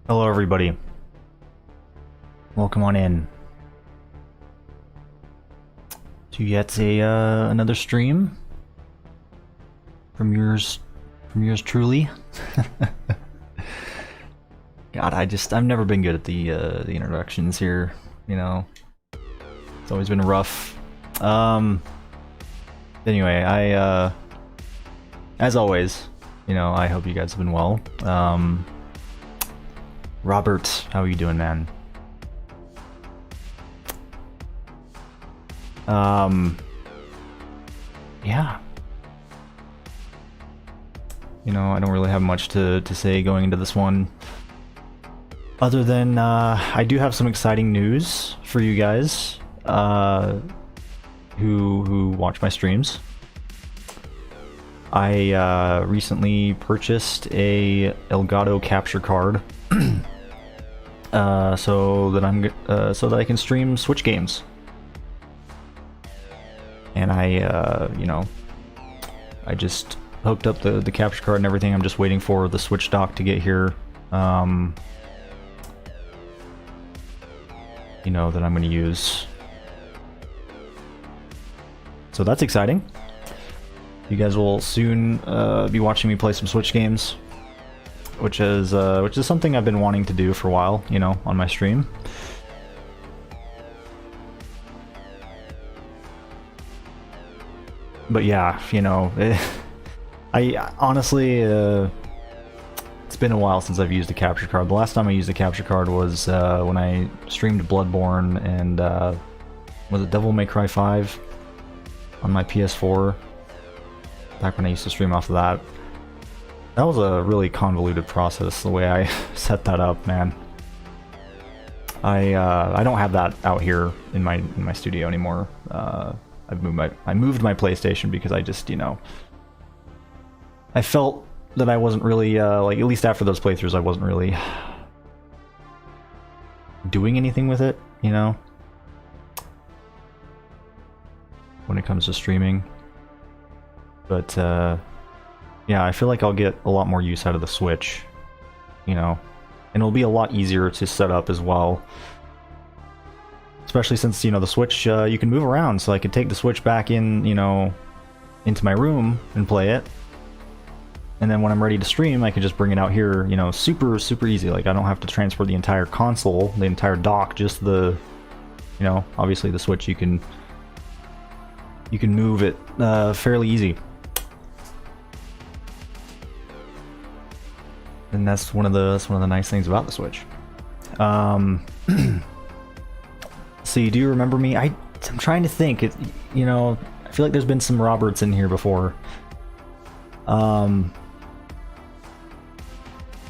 Hello everybody. Welcome on in to yet another stream from yours truly. God, I've never been good at the introductions here, you know. It's always been rough. Anyway, as always, you know, I hope you guys have been well. Robert, how are you doing, man? Yeah. You know, I don't really have much to say going into this one. Other than, I do have some exciting news for you guys, who watch my streams. I, recently purchased a Elgato capture card. So that I can stream Switch games. And you know, I just hooked up the capture card and everything. I'm just waiting for the Switch dock to get here. You know, that I'm going to use. So that's exciting. You guys will soon be watching me play some Switch games, which is something I've been wanting to do for a while, you know, on my stream. But yeah, you know, I honestly, it's been a while since I've used a capture card. The last time I used a capture card was when I streamed Bloodborne and was it Devil May Cry 5 on my PS4, back when I used to stream off of that. That was a really convoluted process, the way I set that up, man. I don't have that out here in my studio anymore. I moved my PlayStation because I just, you know, I felt that I wasn't really like, at least after those playthroughs, I wasn't really doing anything with it, you know, when it comes to streaming. But yeah, I feel like I'll get a lot more use out of the Switch, you know, and it'll be a lot easier to set up as well. Especially since, you know, the Switch, you can move around, so I could take the Switch back in, you know, into my room and play it. And then when I'm ready to stream, I can just bring it out here, you know, super easy. Like, I don't have to transfer the entire console, the entire dock, just the, you know, obviously the Switch, you can move it fairly easy. And that's one of the nice things about the Switch. See, do you remember me? I'm trying to think. You know, I feel like there's been some Roberts in here before. But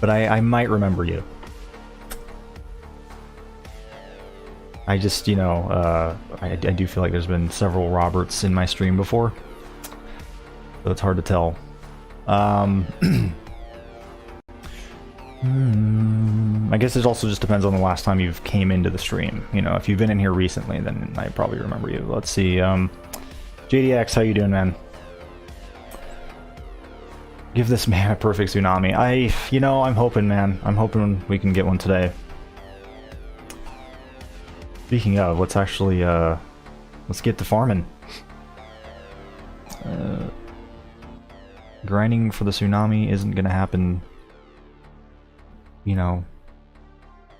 I might remember you. I just, you know, I do feel like there's been several Roberts in my stream before, so it's hard to tell. I guess it also just depends on the last time you've came into the stream. You know, if you've been in here recently, then I probably remember you. Let's see. JDX, how you doing, man? Give this man a perfect tsunami. You know, I'm hoping, man. I'm hoping we can get one today. Speaking of, let's actually, let's get to farming. Grinding for the tsunami isn't gonna happen, you know,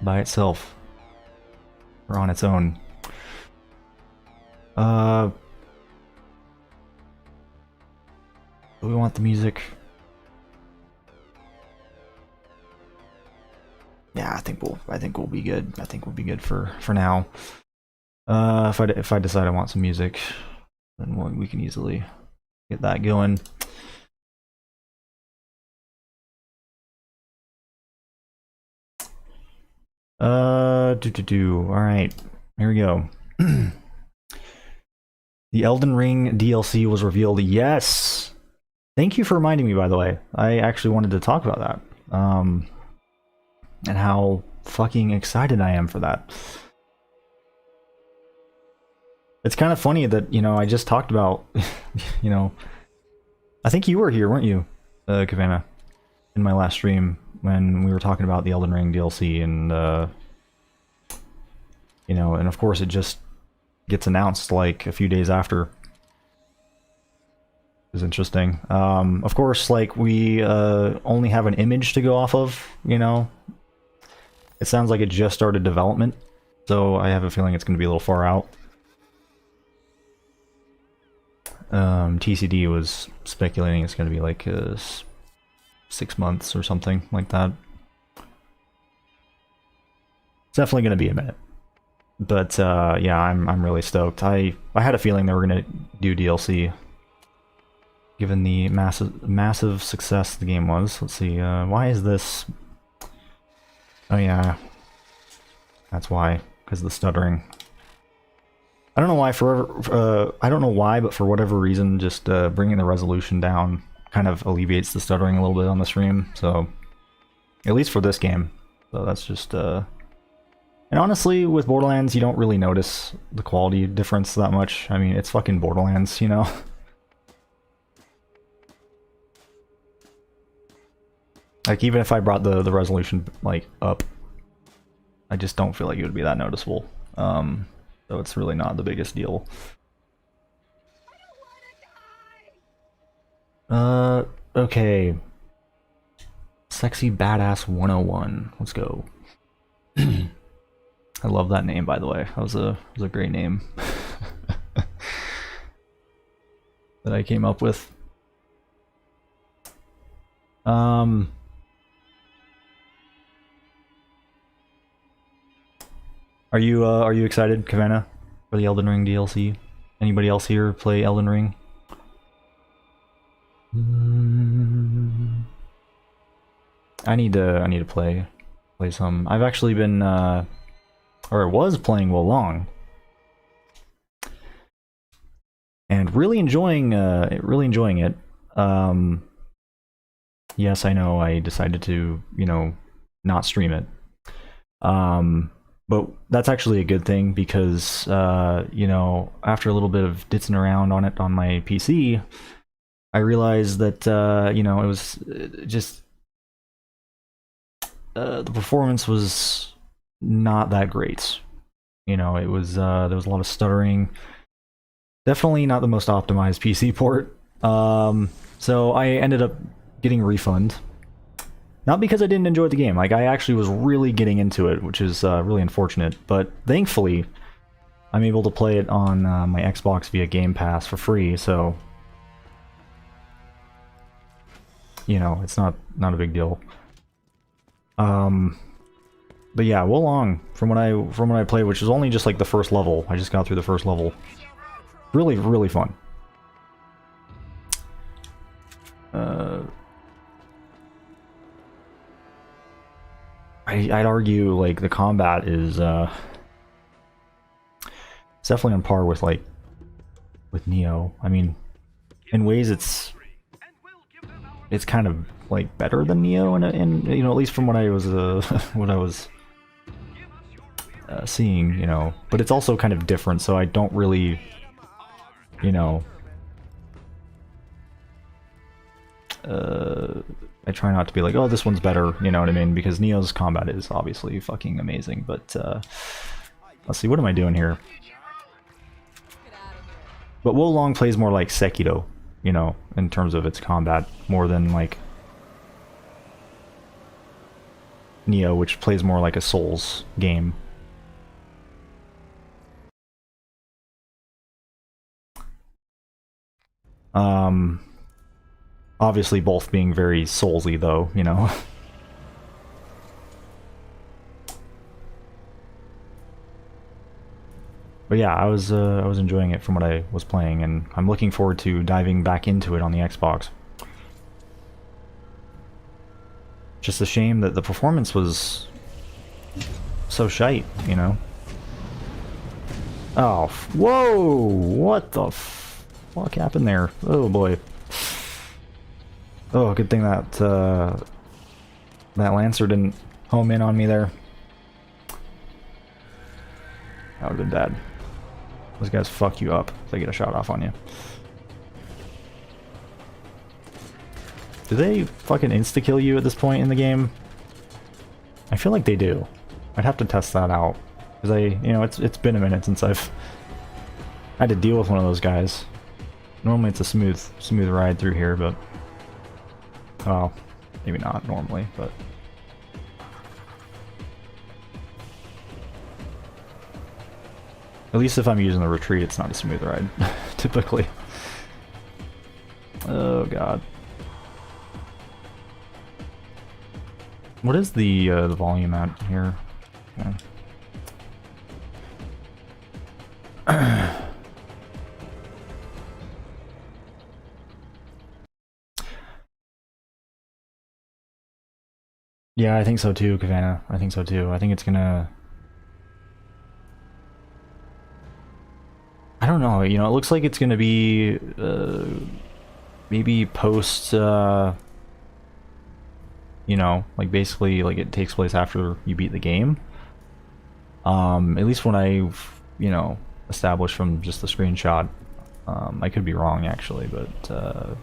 by itself or on its own. Do we want the music? Yeah, I think we'll be good. I think we'll be good for now. If I decide I want some music, then we can easily get that going. Alright, here we go. The Elden Ring DLC was revealed. Yes! Thank you for reminding me, by the way. I actually wanted to talk about that. And how fucking excited I am for that. It's kind of funny that, you know, I just talked about, you know, I think you were here, weren't you, Kavana, in my last stream when we were talking about the Elden Ring DLC, and you know, and of course it just gets announced like a few days after. Is interesting. Of course, like we only have an image to go off of, you know. It sounds like it just started development, so I have a feeling it's going to be a little far out. TCD was speculating it's going to be like 6 months or something like that. It's definitely going to be a minute. But yeah, I'm really stoked. I had a feeling they were going to do DLC, given the massive success the game was. Let's see, why is this? Oh yeah, that's why, because of the stuttering. I don't know why. I don't know why, but for whatever reason, just bringing the resolution down kind of alleviates the stuttering a little bit on the stream. So, at least for this game. So that's just. And honestly, with Borderlands, you don't really notice the quality difference that much. I mean, it's fucking Borderlands, you know. Like, even if I brought the resolution, like, up, I just don't feel like it would be that noticeable. So it's really not the biggest deal. Okay. Sexy Badass 101. Let's go. I love that name, by the way. That was a great name. That I came up with. Are you excited, Kavanna, for the Elden Ring DLC? Anybody else here play Elden Ring? I need to play some. I've actually been or was playing Wo Long, and really enjoying it. Yes, I know I decided to, you know, not stream it. But that's actually a good thing because, you know, after a little bit of ditzing around on it on my PC, I realized that, you know, it was just... the performance was not that great. You know, it was, there was a lot of stuttering. Definitely not the most optimized PC port. So I ended up getting a refund. Not because I didn't enjoy the game, like I actually was really getting into it, which is really unfortunate, but thankfully I'm able to play it on my Xbox via Game Pass for free, so you know, it's not a big deal. But yeah, Wo Long, from what I played, which is only just like the first level, I just got through the first level. Really, really fun. I'd argue like the combat is it's definitely on par with like with Neo. I mean, in ways it's kind of like better than Neo, and you know, at least from what I was seeing, you know. But it's also kind of different, so I don't really, you know. I try not to be like, oh, this one's better, you know what I mean? Because Neo's combat is obviously fucking amazing, but let's see, what am I doing here? But Wo Long plays more like Sekiro, you know, in terms of its combat, more than like Neo, which plays more like a Souls game. Obviously both being very Soulsy though, you know. But yeah, I was enjoying it from what I was playing, and I'm looking forward to diving back into it on the Xbox. Just a shame that the performance was so shite, you know. Oh, whoa! What the fuck happened there? Oh boy. Oh, good thing that that Lancer didn't home in on me there. That would have been bad. Those guys fuck you up if they get a shot off on you. Do they fucking insta-kill you at this point in the game? I feel like they do. I'd have to test that out. Because you know, it's been a minute since I've had to deal with one of those guys. Normally it's a smooth ride through here, but... well, maybe not normally, but... at least if I'm using the retreat, it's not a smooth ride, typically. Oh god. What is the volume at here? Okay. Yeah, I think so too, Kavana. I think so too. I think it's gonna... I don't know, you know, it looks like it's gonna be maybe post you know, like basically like it takes place after you beat the game. At least when I've, you know, established from just the screenshot. I could be wrong actually, but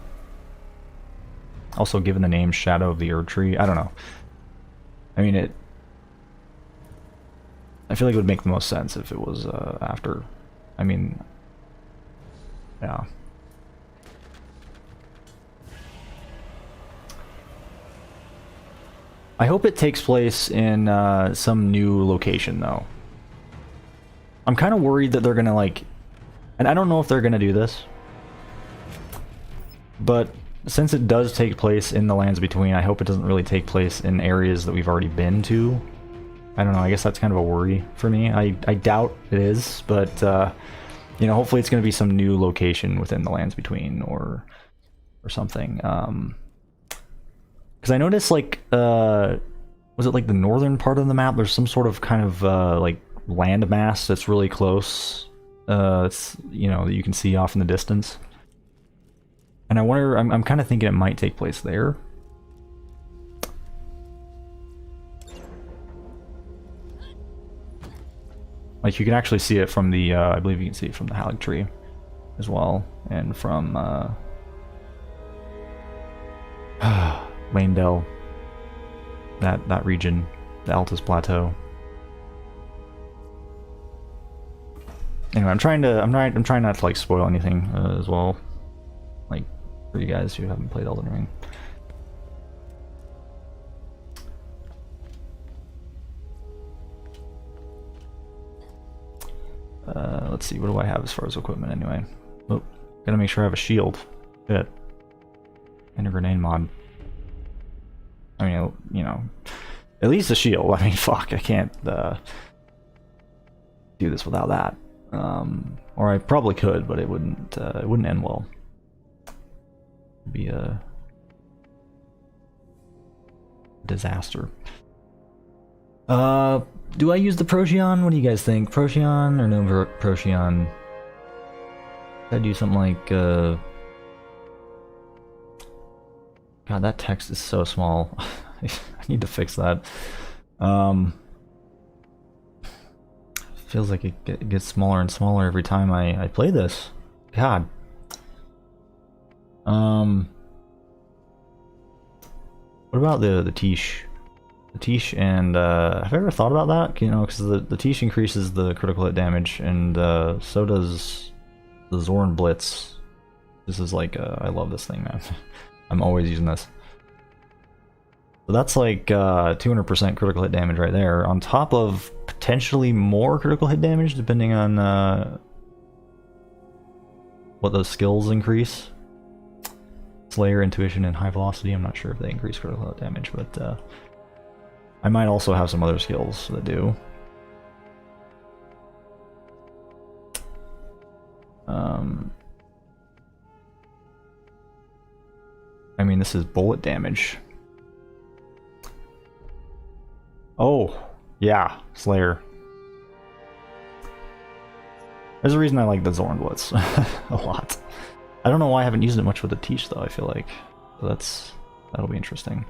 also given the name Shadow of the Erd Tree, I don't know. I mean, I feel like it would make the most sense if it was after. I mean, yeah. I hope it takes place in some new location, though. I'm kind of worried that they're gonna like, and I don't know if they're gonna do this, but since it does take place in the Lands Between, I hope it doesn't really take place in areas that we've already been to. I don't know, I guess that's kind of a worry for me. I doubt it is, but you know, hopefully it's going to be some new location within the Lands Between or something. Because I noticed, like, was it like the northern part of the map? There's some sort of kind of like land mass that's really close. It's, you know, that you can see off in the distance. And I wonder, I'm kind of thinking it might take place there. Like, you can actually see it from the, I believe you can see it from the Halig Tree as well, and from Lanedale, that region, the Altus Plateau. Anyway, I'm trying not to like spoil anything as well, like for you guys who haven't played Elden Ring. Let's see, what do I have as far as equipment anyway? Oh, gotta make sure I have a shield. Bit. And a grenade mod. I mean, you know, at least a shield. I mean, fuck, I can't do this without that. Or I probably could, but it wouldn't end well. It'd be a disaster. Do I use the Procyon? What do you guys think? Procyon or no Procyon? I do something like God, that text is so small. I need to fix that. Feels like it gets smaller and smaller every time I play this. God. What about the Tish? The Tish, and have I ever thought about that? You know, because the Tish increases the critical hit damage, and so does the Zorn Blitz. This is like, I love this thing, man. I'm always using this. So that's like 200% critical hit damage right there, on top of potentially more critical hit damage, depending on what those skills increase. Slayer, Intuition, and High Velocity. I'm not sure if they increase critical hit damage, but I might also have some other skills that do. I mean, this is bullet damage. Oh, yeah, Slayer. There's a reason I like the Zorn Blitz a lot. I don't know why I haven't used it much with the Teach, though, I feel like. So that'll be interesting.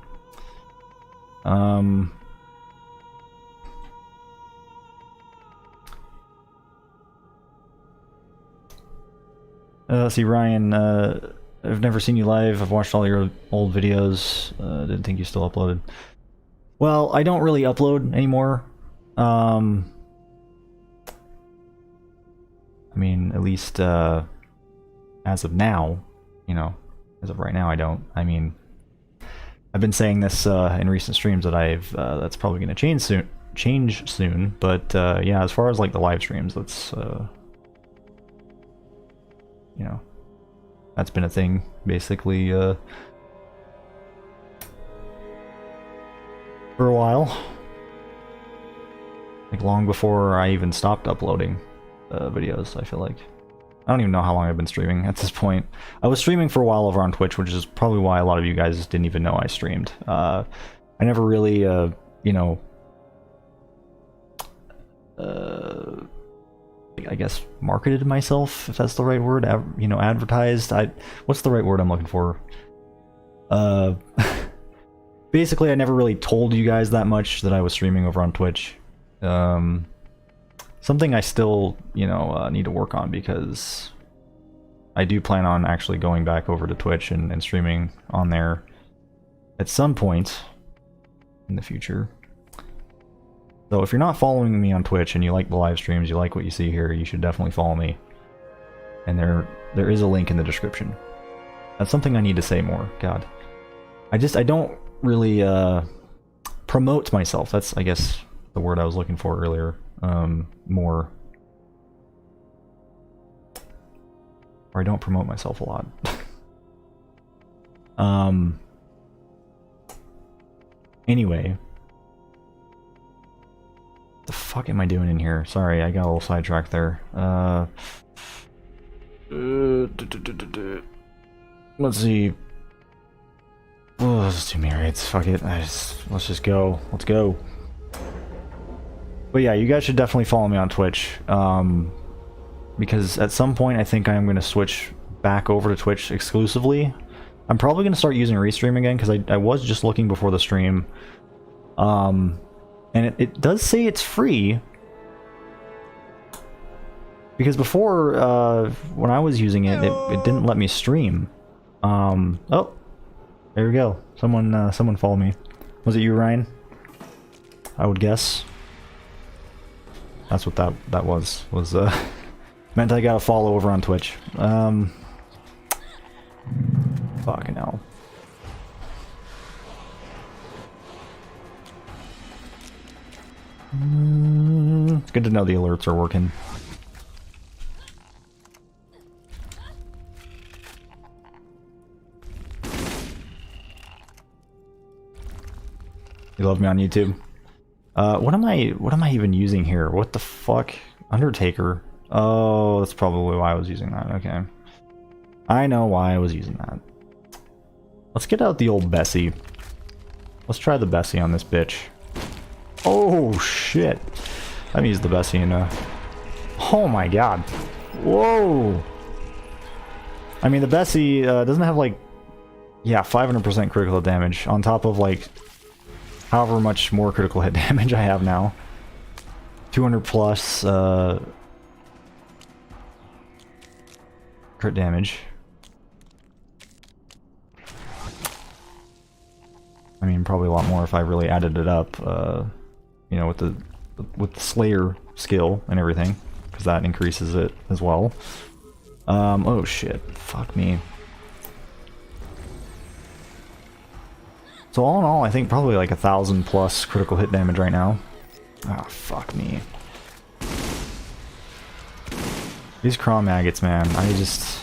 Let's see, Ryan, I've never seen you live. I've watched all your old videos. Didn't think you still uploaded. Well, I don't really upload anymore. I mean, at least as of now, you know, as of right now, I don't. I mean, I've been saying this in recent streams that that's probably going to change soon. But yeah, as far as like the live streams, that's you know, that's been a thing basically for a while. Like long before I even stopped uploading videos, I feel like. I don't even know how long I've been streaming at this point. I was streaming for a while over on Twitch, which is probably why a lot of you guys didn't even know I streamed. I never really, you know, I guess marketed myself, if that's the right word. You know, advertised. What's the right word I'm looking for? Basically, I never really told you guys that much that I was streaming over on Twitch. Something I still, you know, need to work on, because I do plan on actually going back over to Twitch and streaming on there at some point in the future. So if you're not following me on Twitch and you like the live streams, you like what you see here, you should definitely follow me. And there is a link in the description. That's something I need to say more. God. I don't really promote myself. That's, I guess, the word I was looking for earlier. More. Or I don't promote myself a lot. Anyway. What the fuck am I doing in here? Sorry, I got a little sidetracked there. Let's see. Oh, let's do me raids. Fuck it. Let's just go. Let's go. But yeah, you guys should definitely follow me on Twitch. Because at some point I think I'm going to switch back over to Twitch exclusively. I'm probably going to start using Restream again, because I was just looking before the stream. And it does say it's free. Because before, when I was using it, it didn't let me stream. Oh, there we go. Someone follow me. Was it you, Ryan? I would guess. That's what that was meant I got a follow over on Twitch. Fucking hell. It's good to know the alerts are working. You love me on YouTube? What am I even using here? What the fuck? Undertaker. Oh, that's probably why I was using that. Okay. I know why I was using that. Let's get out the old Bessie. Let's try the Bessie on this bitch. Oh, shit. I haven't used the Bessie in a... Oh my god. Whoa. I mean, the Bessie doesn't have, like... Yeah, 500% critical hit damage on top of, like... however much more critical hit damage I have now. 200 plus crit damage. I mean, probably a lot more if I really added it up, you know, with the Slayer skill and everything, because that increases it as well. Oh shit, fuck me. So all in all, I think probably like 1,000 plus critical hit damage right now. Oh, fuck me. These Crawmerax, man, I just...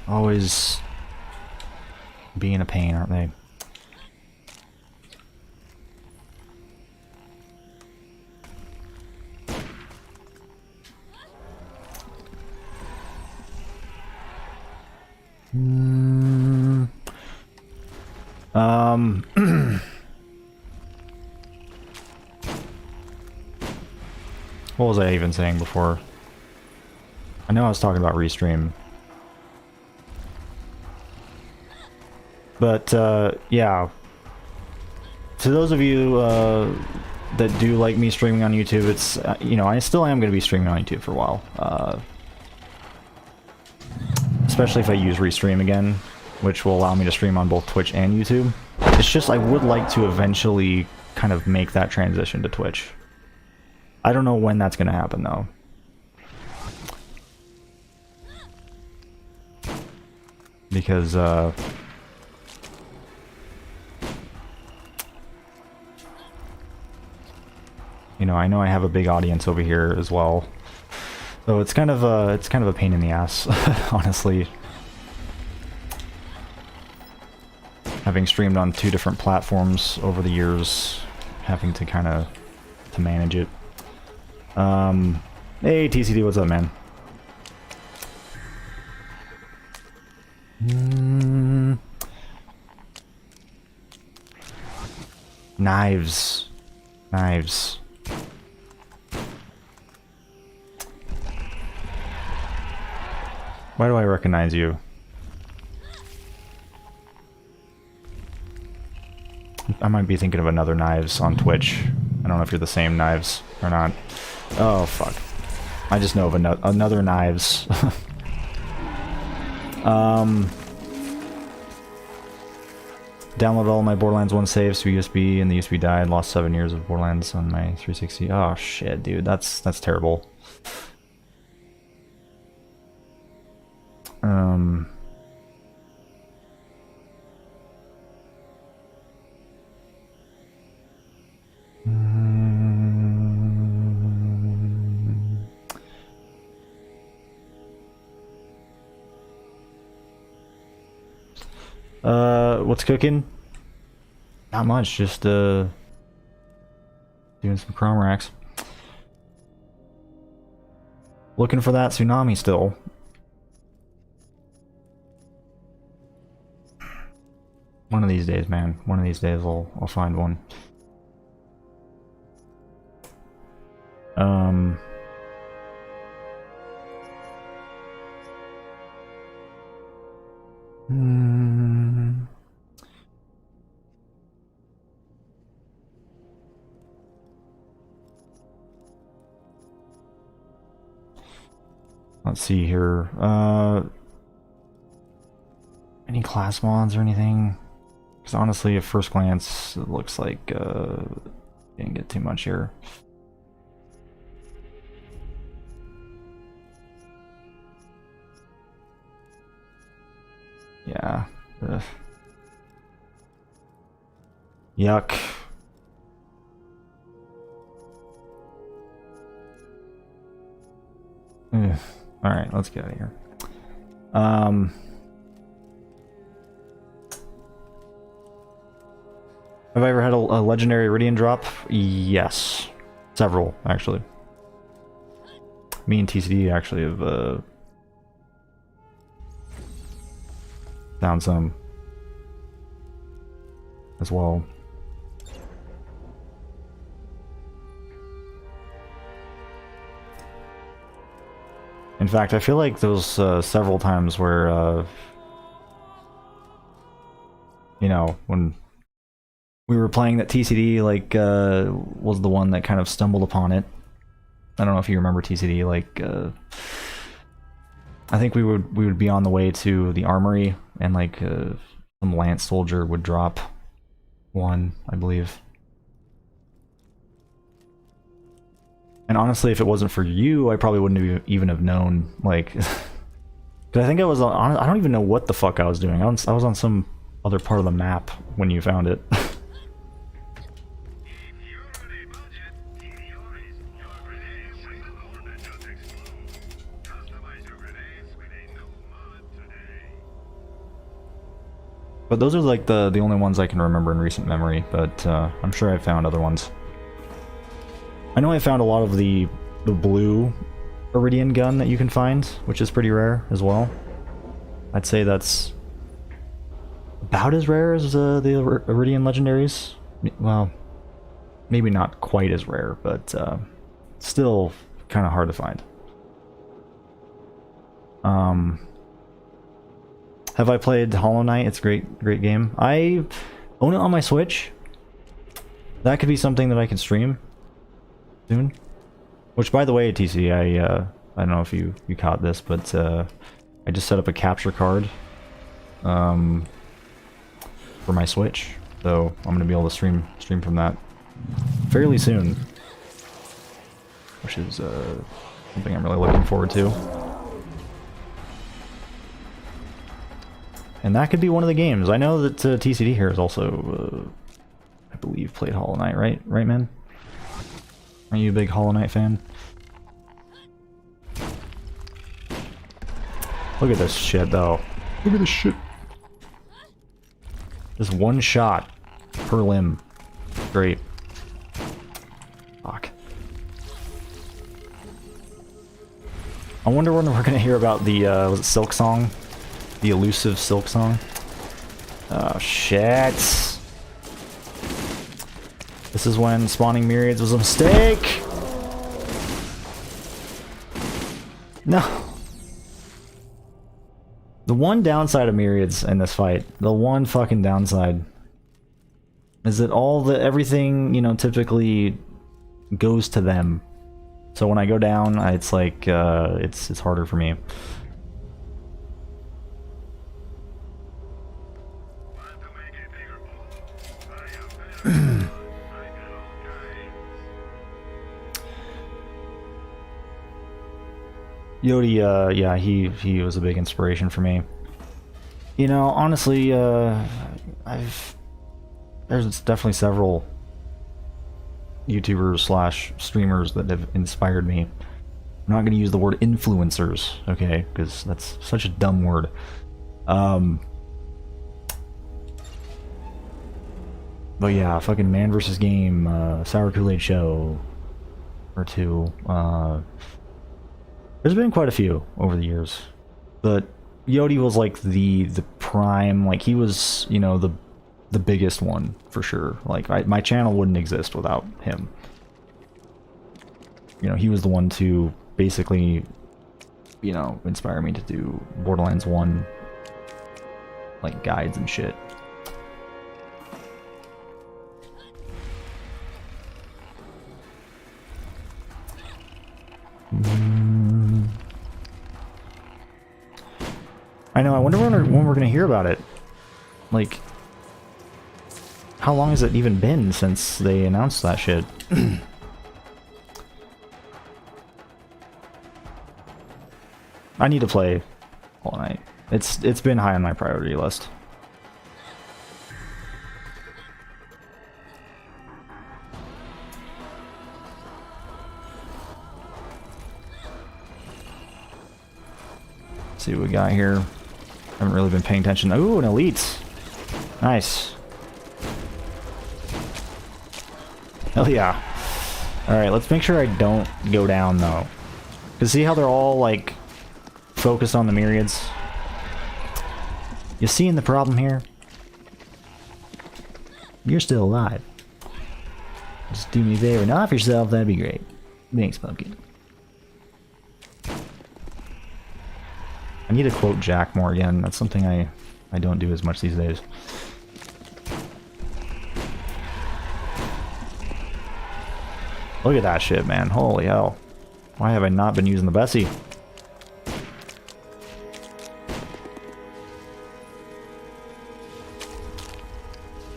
always being a pain, aren't they? What was I even saying before? I know I was talking about Restream. But, yeah. To those of you that do like me streaming on YouTube, it's, you know, I still am going to be streaming on YouTube for a while. Especially if I use Restream again. which will allow me to stream on both Twitch and YouTube. It's just I would like to eventually kind of make that transition to Twitch. I don't know when that's going to happen, though. Because, you know I have a big audience over here as well. So it's kind of a pain in the ass, honestly. Having streamed on 2 different platforms over the years, having to kind of manage it. Hey TCD, what's up, man? Knives. Knives. Why do I recognize you? I might be thinking of another Knives on Twitch. I don't know if you're the same Knives or not. Oh, fuck. I just know of another Knives. Downloaded all my Borderlands 1 saves to USB, and the USB died. Lost 7 years of Borderlands on my 360. Oh, shit, dude. That's terrible. What's cooking? Not much, just doing some Crawmerax. Looking for that tsunami still. One of these days, man. One of these days I'll find one. Let's see here. Any class mods or anything? Because honestly, at first glance, it looks like didn't get too much here. Yeah. Ugh. Yuck. Ugh. Alright, let's get out of here. Have I ever had a legendary Iridian drop? Yes. Several, actually. Me and TCD actually have found some as well. In fact, I feel like those several times where, you know, when we were playing that TCD, like, was the one that kind of stumbled upon it. I don't know if you remember TCD, like, I think we would be on the way to the Armory, and, like, some Lance soldier would drop one, I believe. And honestly, if it wasn't for you, I probably wouldn't even have known, like... Because I think I was on... I don't even know what the fuck I was doing. I was on some other part of the map when you found it. But those are like the only ones I can remember in recent memory, but I'm sure I found other ones. I know I found a lot of the blue Iridian gun that you can find, which is pretty rare as well. I'd say that's about as rare as the Iridian legendaries. Well, maybe not quite as rare, but still kind of hard to find. Have I played Hollow Knight? It's a great game. I own it on my Switch. That could be something that I can stream soon. Which, by the way, TC, I don't know if you caught this, but I just set up a capture card for my Switch. So I'm gonna be able to stream from that fairly soon, which is something I'm really looking forward to. And that could be one of the games. I know that TCD here is also, I believe, played Hollow Knight, right? Right, man? Are you a big Hollow Knight fan? Look at this shit, though. Look at this shit. Just one shot per limb. Great. Fuck. I wonder when we're gonna hear about the, was it Silk Song? The elusive Silk Song? Oh, shit. This is when spawning myriads was a mistake! No! The one downside of myriads in this fight, the one fucking downside, is that everything, you know, typically goes to them. So when I go down, it's like, it's harder for me. Yodi, yeah, he was a big inspiration for me. You know, honestly, there's definitely several YouTubers slash streamers that have inspired me. I'm not going to use the word influencers, okay, because that's such a dumb word. But yeah, fucking Man vs. Game, Sour Kool-Aid Show, or two. There's been quite a few over the years, but Yodi was like the prime, like he was, you know, the biggest one for sure. Like my channel wouldn't exist without him. You know, he was the one to basically, you know, inspire me to do Borderlands 1 like guides and shit. I know, I wonder when we're gonna hear about it. Like, how long has it even been since they announced that shit? I need to play Hollow Knight. It's been high on my priority list. See what we got here. Haven't really been paying attention. Ooh, an elite. Nice. Hell yeah. Alright, let's make sure I don't go down, though. Because see how they're all, like, focused on the myriads? You seeing the problem here? You're still alive. Just do me a favor and off yourself, that'd be great. Thanks, Pumpkin. I need to quote Jack more again. That's something I don't do as much these days. Look at that shit, man. Holy hell. Why have I not been using the Bessie?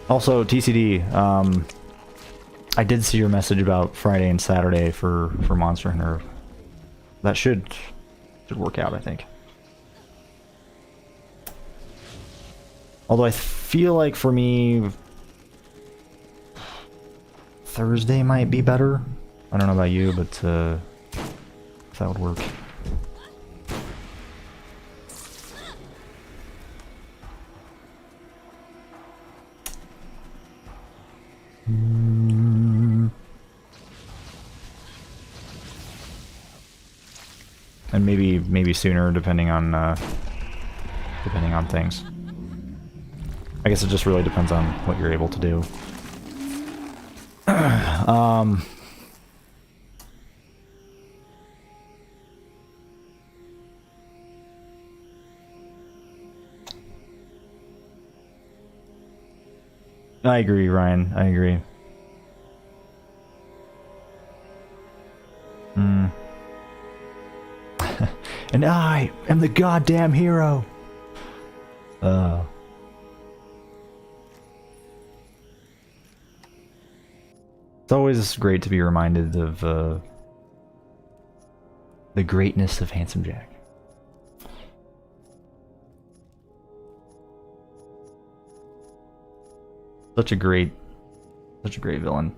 Also, TCD, I did see your message about Friday and Saturday for Monster Hunter. That should work out, I think. Although I feel like for me, Thursday might be better. I don't know about you, but if that would work. And maybe sooner, depending on things. I guess it just really depends on what you're able to do. I agree, Ryan. I agree. And I am the goddamn hero. Uh, it's always great to be reminded of the greatness of Handsome Jack. Such a great villain.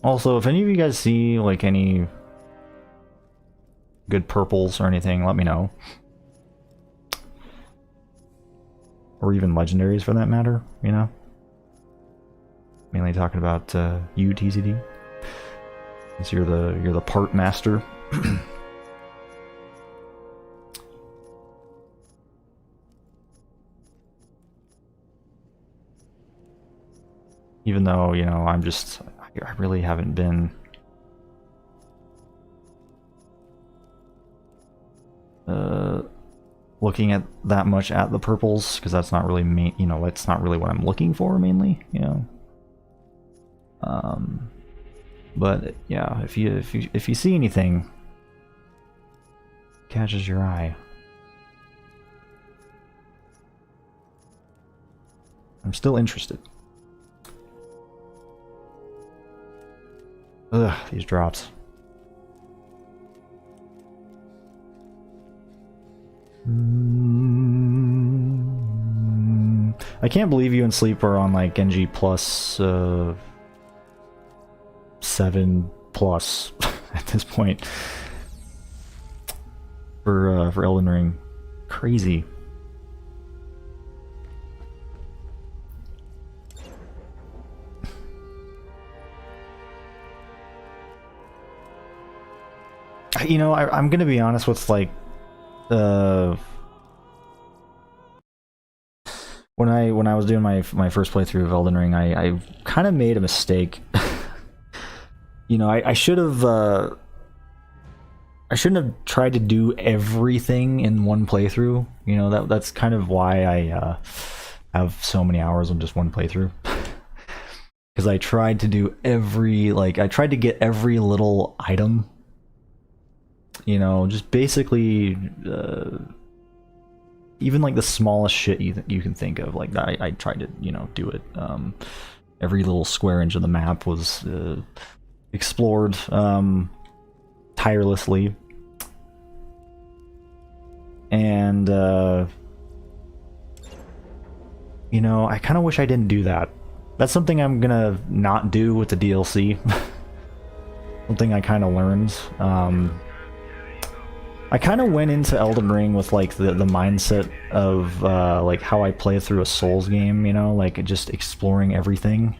Also, if any of you guys see like any good purples or anything, let me know. Or even legendaries for that matter, you know? Mainly talking about you, TCD. Since you're the part master. Even though, you know, I really haven't been looking at that much at the purples, because that's not really me, you know, that's not really what I'm looking for mainly, you know. But yeah, if you see anything catches your eye, I'm still interested. Ugh, these drops. I can't believe you and Sleep are on like NG plus 7 plus at this point for Elden Ring. Crazy. You know, I'm gonna be honest with like when I was doing my first playthrough of Elden Ring, I kind of made a mistake. You know, I shouldn't have tried to do everything in one playthrough. You know, that's kind of why I have so many hours on just one playthrough. Because I tried to do I tried to get every little item. You know, just basically even like the smallest shit you can think of. Like I tried to, you know, do it. Every little square inch of the map was explored tirelessly, and you know, I kind of wish I didn't do that. That's something I'm gonna not do with the DLC. Something I kind of learned. I kind of went into Elden Ring with like the mindset of like how I play through a Souls game, you know, like just exploring everything.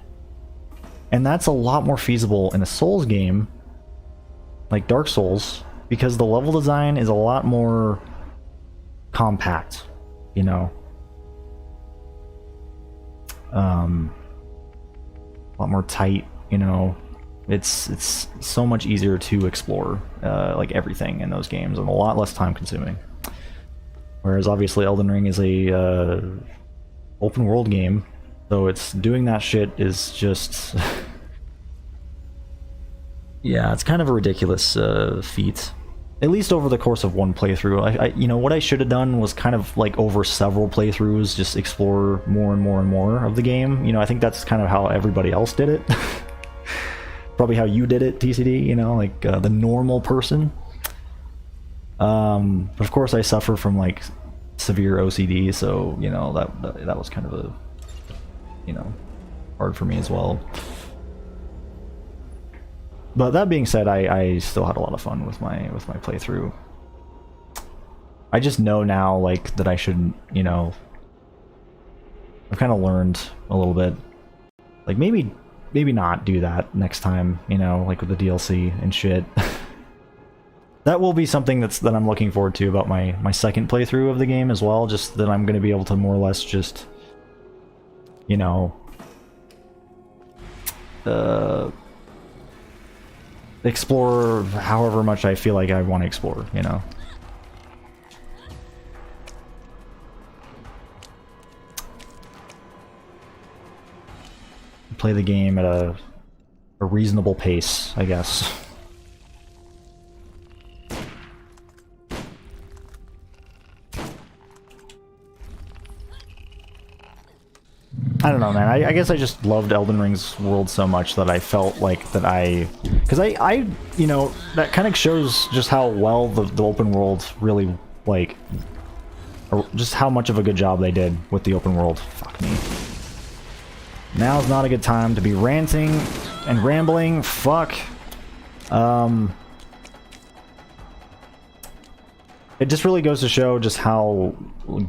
And that's a lot more feasible in a Souls game, like Dark Souls, because the level design is a lot more compact, you know. A lot more tight, you know. It's so much easier to explore like everything in those games, and a lot less time consuming. Whereas obviously Elden Ring is a open world game, so it's doing that shit is just yeah, it's kind of a ridiculous feat. At least over the course of one playthrough. I you know, what I should have done was kind of like over several playthroughs, just explore more and more and more of the game. You know, I think that's kind of how everybody else did it. Probably how you did it, TCD, you know, like the normal person. But of course I suffer from like severe OCD, so, you know, that was kind of a, you know, hard for me as well. But that being said, I still had a lot of fun with my playthrough. I just know now, like, that I shouldn't, you know, I've kind of learned a little bit. Like, maybe not do that next time, you know, like with the DLC and shit. That will be something that I'm looking forward to about my second playthrough of the game as well, just that I'm going to be able to more or less just, you know, explore however much I feel like I want to explore, you know. play the game at a reasonable pace, I guess. I don't know, man. I guess I just loved Elden Ring's world so much that I felt like that because I you know, that kind of shows just how well the open world really, like, or just how much of a good job they did with the open world. Fuck me. Now's not a good time to be ranting and rambling. Fuck. It just really goes to show just how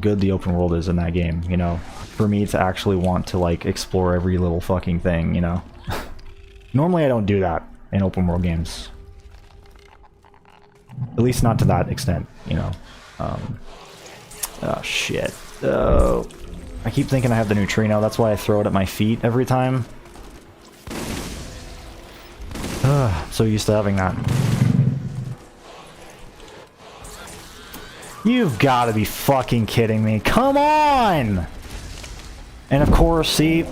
good the open world is in that game, you know? For me to actually want to, like, explore every little fucking thing, you know? Normally I don't do that in open world games. At least not to that extent, you know? Oh, shit. Oh, I keep thinking I have the neutrino, that's why I throw it at my feet every time. I'm so used to having that. You've got to be fucking kidding me. Come on! And of course, see,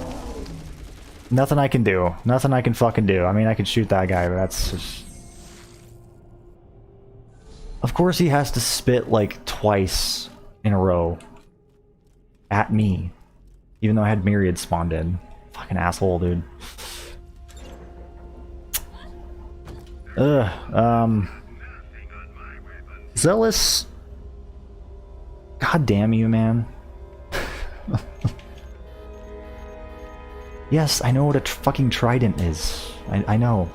nothing I can do. Nothing I can fucking do. I mean, I could shoot that guy, but that's just... Of course he has to spit, like, twice in a row at me. Even though I had Myriad spawned in. Fucking asshole, dude. Zealous... God damn you, man. Yes, I know what a fucking trident is. I know.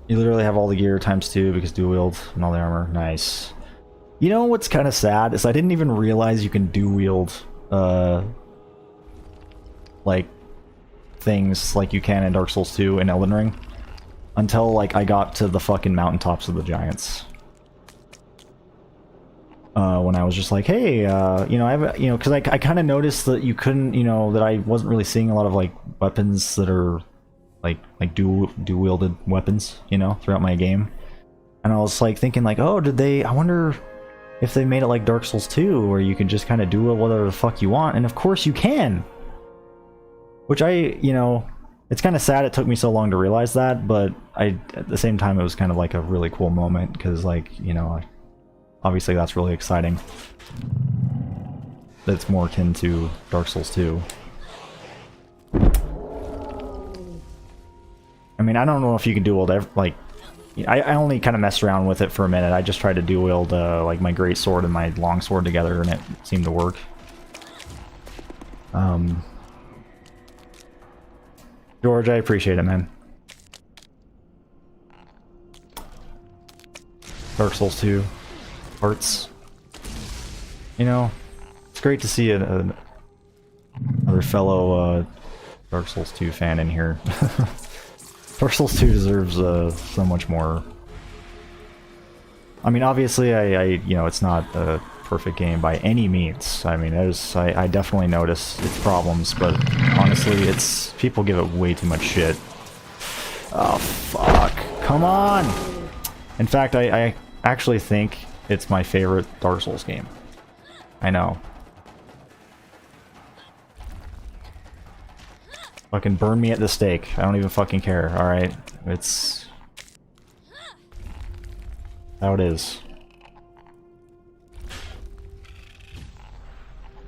You literally have all the gear ×2 because dual wield and all the armor. Nice. You know what's kind of sad is I didn't even realize you can dual wield, like, things like you can in Dark Souls 2 and Elden Ring until, like, I got to the fucking mountaintops of the giants. When I was just like, hey, you know, I have, you know, because I kind of noticed that you couldn't, you know, that I wasn't really seeing a lot of, like, weapons that are, like dual wielded weapons, you know, throughout my game. And I was, like, thinking, like, oh, I wonder if they made it like Dark Souls 2, where you can just kind of do whatever the fuck you want, and of course you can! Which you know, it's kind of sad it took me so long to realize that, but at the same time it was kind of like a really cool moment, because, like, you know, obviously that's really exciting. That's more akin to Dark Souls 2. I mean, I don't know if you can do all that, like, I only kind of messed around with it for a minute. I just tried to dual wield like my great sword and my long sword together, and it seemed to work. George, I appreciate it, man. Dark Souls 2 hearts. You know, it's great to see another fellow Dark Souls 2 fan in here. Dark Souls 2 deserves so much more. I mean, obviously, you know, it's not a perfect game by any means. I mean, I definitely notice its problems, but honestly, people give it way too much shit. Oh, fuck. Come on! In fact, I actually think it's my favorite Dark Souls game. I know. Fucking burn me at the stake. I don't even fucking care, alright? It's how it is.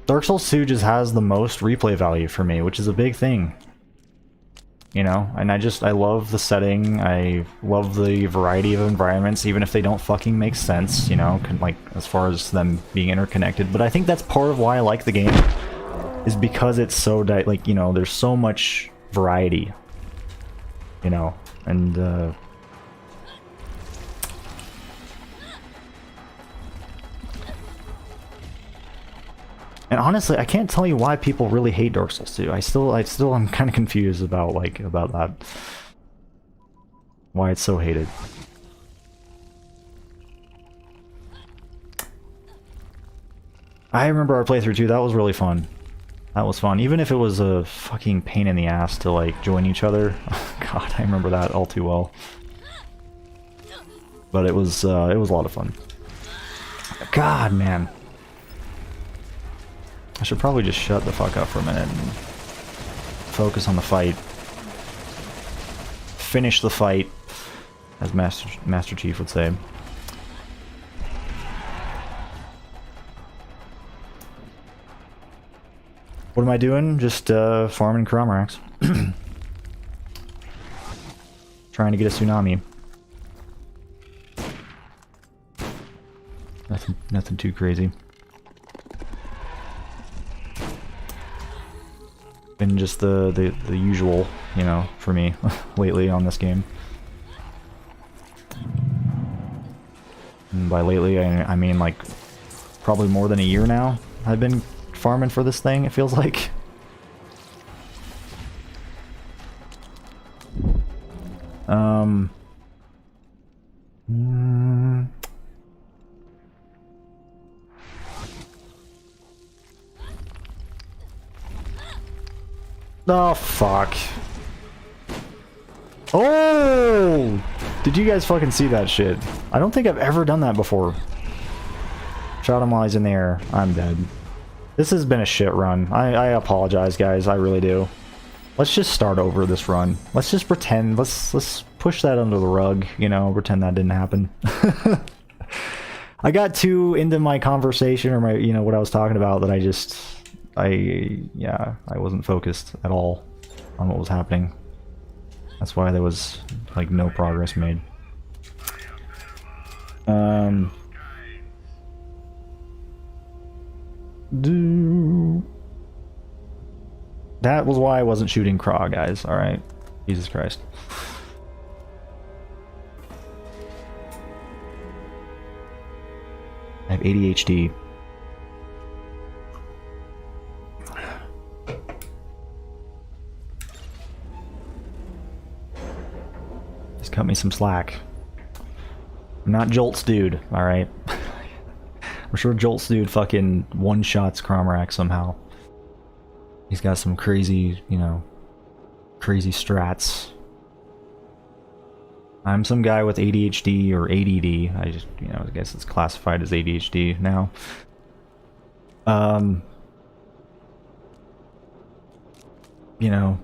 Dark Souls 2 just has the most replay value for me, which is a big thing. You know? And I love the setting, I love the variety of environments, even if they don't fucking make sense, you know, like, as far as them being interconnected. But I think that's part of why I like the game. Is because it's so, like, you know, there's so much variety, you know, and, and honestly, I can't tell you why people really hate Dark Souls 2. I still am kind of confused about, like, about that. Why it's so hated. I remember our playthrough too, that was really fun. That was fun, even if it was a fucking pain in the ass to like join each other. God, I remember that all too well. But it was a lot of fun. God, man. I should probably just shut the fuck up for a minute and focus on the fight. Finish the fight, as Master Chief would say. What am I doing? Just farming Crawmerax. Trying to get a tsunami. Nothing too crazy. Been just the usual, you know, for me lately on this game. And by lately, I mean like probably more than a year now. I've been farming for this thing, it feels like. Oh, fuck. Oh! Did you guys fucking see that shit? I don't think I've ever done that before. Shot him while he's in the air. I'm dead. This has been a shit run. I apologize, guys. I really do. Let's just start over this run. Let's just pretend. Let's push that under the rug, you know, pretend that didn't happen. I got too into my conversation or my, you know, what I was talking about that yeah, I wasn't focused at all on what was happening. That's why there was, like, no progress made. That was why I wasn't shooting Craw, guys, alright? Jesus Christ. I have ADHD. Just cut me some slack. I'm not Jolt's dude, alright? I'm sure Jolt's dude fucking one-shots Crawmerax somehow. He's got some crazy, you know, crazy strats. I'm some guy with ADHD or ADD. I just, you know, I guess it's classified as ADHD now. You know,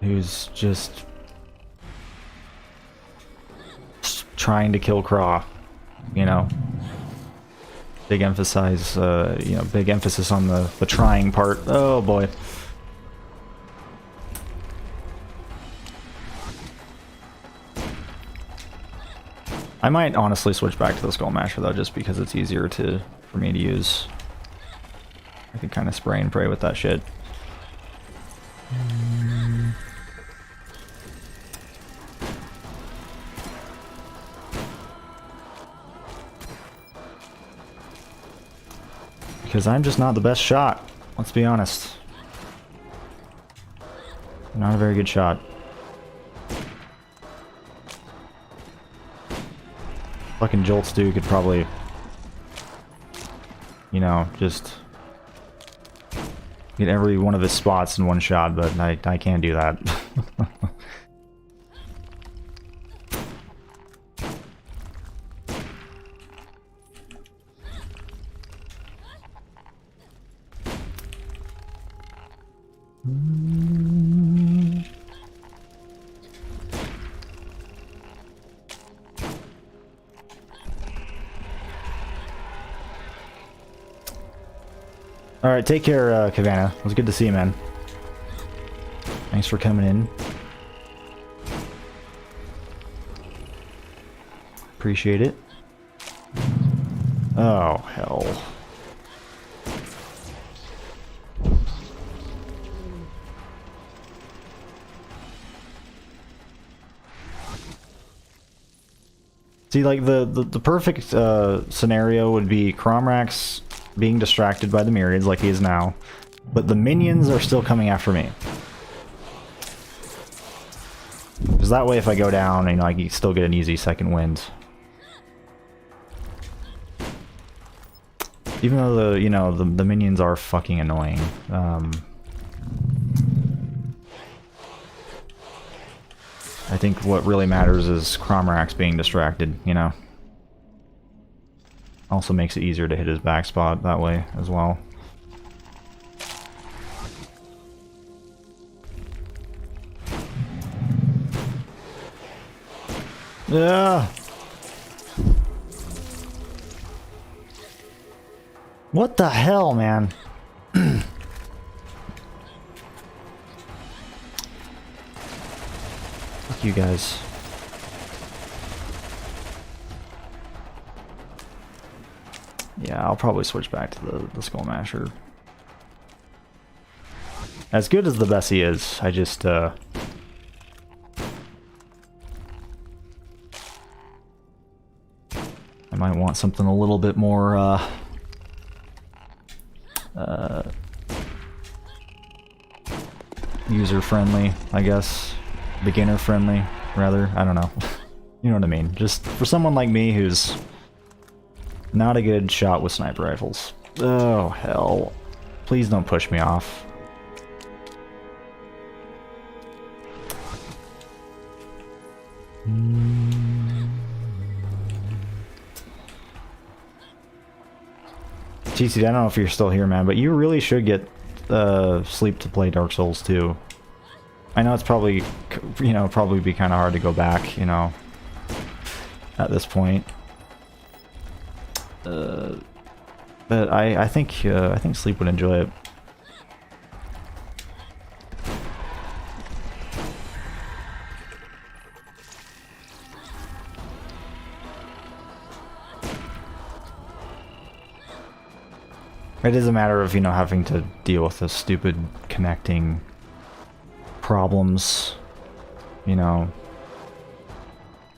who's just trying to kill Craw, you know. Big emphasis, you know, big emphasis on the trying part. Oh boy. I might honestly switch back to the Skull Masher though, just because it's easier for me to use. I can kind of spray and pray with that shit. Because I'm just not the best shot, let's be honest. Not a very good shot. Fucking Jolt's dude could probably, you know, just get every one of his spots in one shot, but I can't do that. Alright, take care, Kavana. It was good to see you, man. Thanks for coming in. Appreciate it. Oh, hell. See, like, the perfect scenario would be Crawmerax being distracted by the myriads like he is now, but the minions are still coming after me. Because that way if I go down, you know, I can still get an easy second wind. Even though the, you know, the minions are fucking annoying. I think what really matters is Crawmerax being distracted, you know? Also makes it easier to hit his back spot that way as well. Yeah. What the hell, man? Fuck you guys. Yeah, I'll probably switch back to the Skull Masher. As good as the Bessie is, I just I might want something a little bit more user-friendly, I guess. Beginner-friendly, rather. I don't know. You know what I mean. Just for someone like me who's not a good shot with sniper rifles. Oh, hell. Please don't push me off. TC, I don't know if you're still here, man, but you really should get sleep to play Dark Souls 2. I know it's probably, you know, probably be kind of hard to go back, you know, at this point. But I think Sleep would enjoy it. It is a matter of, you know, having to deal with the stupid connecting problems, you know,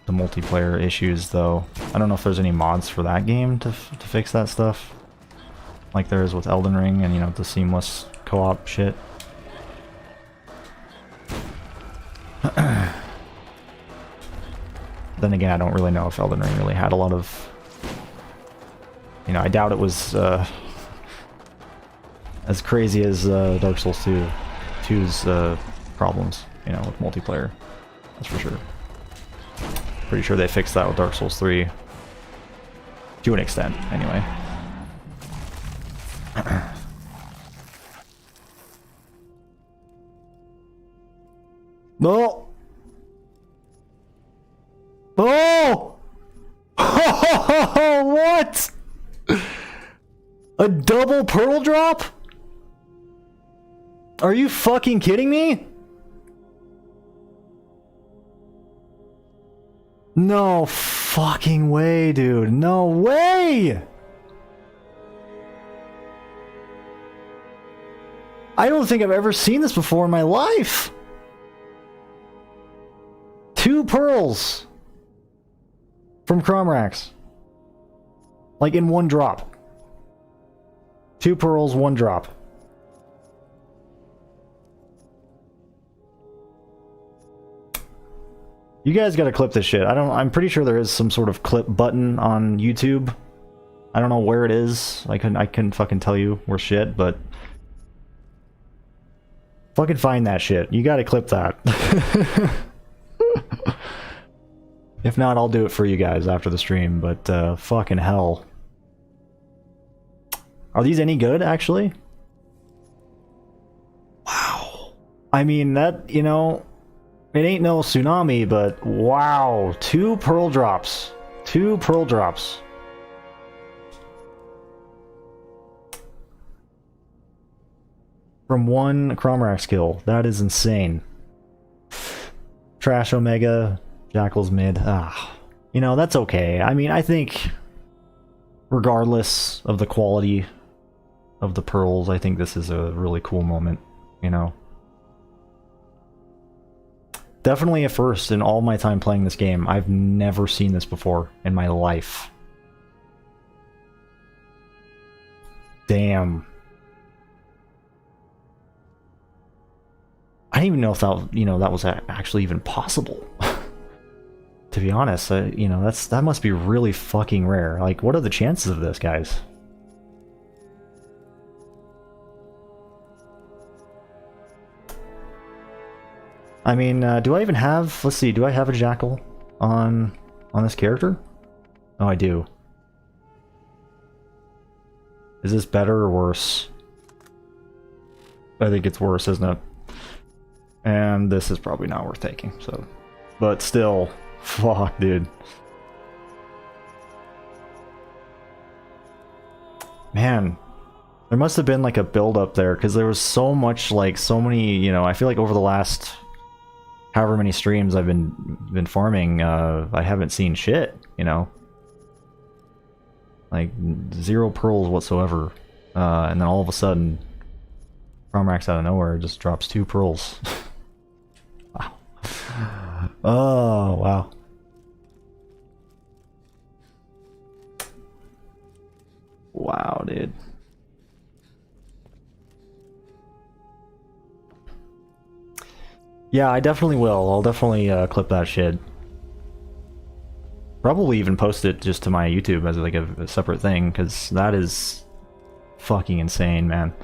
the multiplayer issues, though. I don't know if there's any mods for that game to fix that stuff, like there is with Elden Ring and, you know, the seamless co-op shit. Then again, I don't really know if Elden Ring really had a lot of, you know, I doubt it was as crazy as Dark Souls 2's problems, you know, with multiplayer. That's for sure. Pretty sure they fixed that with Dark Souls 3. To an extent, anyway. No! Oh! What? A double pearl drop? Are you fucking kidding me? No fucking way, dude. No way! I don't think I've ever seen this before in my life. 2 pearls from Crawmerax. Like in one drop. 2 pearls, 1 drop. You guys gotta clip this shit. I'm pretty sure there is some sort of clip button on YouTube. I don't know where it is. I couldn't fucking tell you where shit, but fucking find that shit. You gotta clip that. If not, I'll do it for you guys after the stream, but fucking hell. Are these any good, actually? Wow. I mean, that, you know, it ain't no tsunami, but wow. 2 pearl drops. 2 pearl drops. From 1 Crawmerax kill. That is insane. Trash Omega. Jackal's mid. Ah. You know, that's okay. I mean, I think regardless of the quality of the pearls, I think this is a really cool moment, you know. Definitely a first in all my time playing this game. I've never seen this before in my life. Damn. I didn't even know if that, you know, that was actually even possible. To be honest, you know, that must be really fucking rare. Like, what are the chances of this, guys? I mean, do I even have... Let's see, do I have a jackal on this character? Oh, I do. Is this better or worse? I think it's worse, isn't it? And this is probably not worth taking, so... But still, fuck, dude. Man, there must have been like a build up there, because there was so much, like, so many, you know, I feel like over the last however many streams I've been farming, I haven't seen shit, you know? Like, 0 pearls whatsoever. And then all of a sudden, Crawmerax out of nowhere just drops 2 pearls. Wow. Oh, wow. Wow, dude. Yeah, I definitely will. I'll definitely clip that shit. Probably even post it just to my YouTube as like a separate thing, because that is fucking insane, man.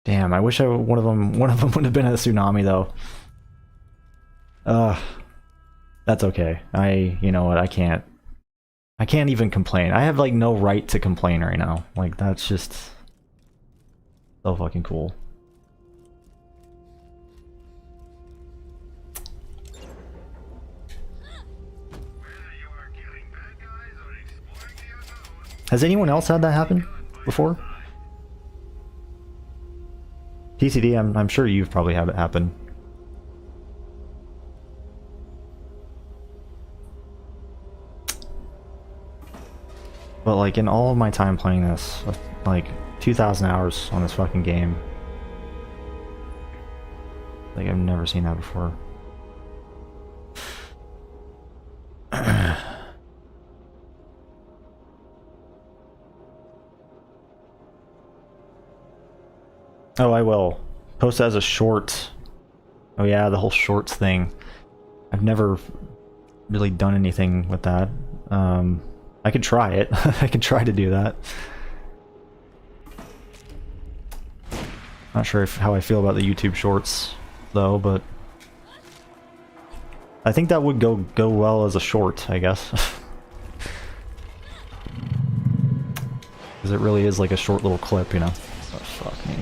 Damn, I wish one of them would have been a tsunami though. That's okay. You know what? I can't even complain. I have like no right to complain right now. Like, that's just so fucking cool. Has anyone else had that happen before? TCD, I'm sure you've probably had it happen. But like, in all of my time playing this, like 2,000 hours on this fucking game, like, I've never seen that before. Oh, I will. Post as a short. Oh yeah, the whole shorts thing. I've never really done anything with that. I could try it. I could try to do that. Not sure how I feel about the YouTube shorts, though, but I think that would go well as a short, I guess. Because it really is like a short little clip, you know? Oh, fuck me.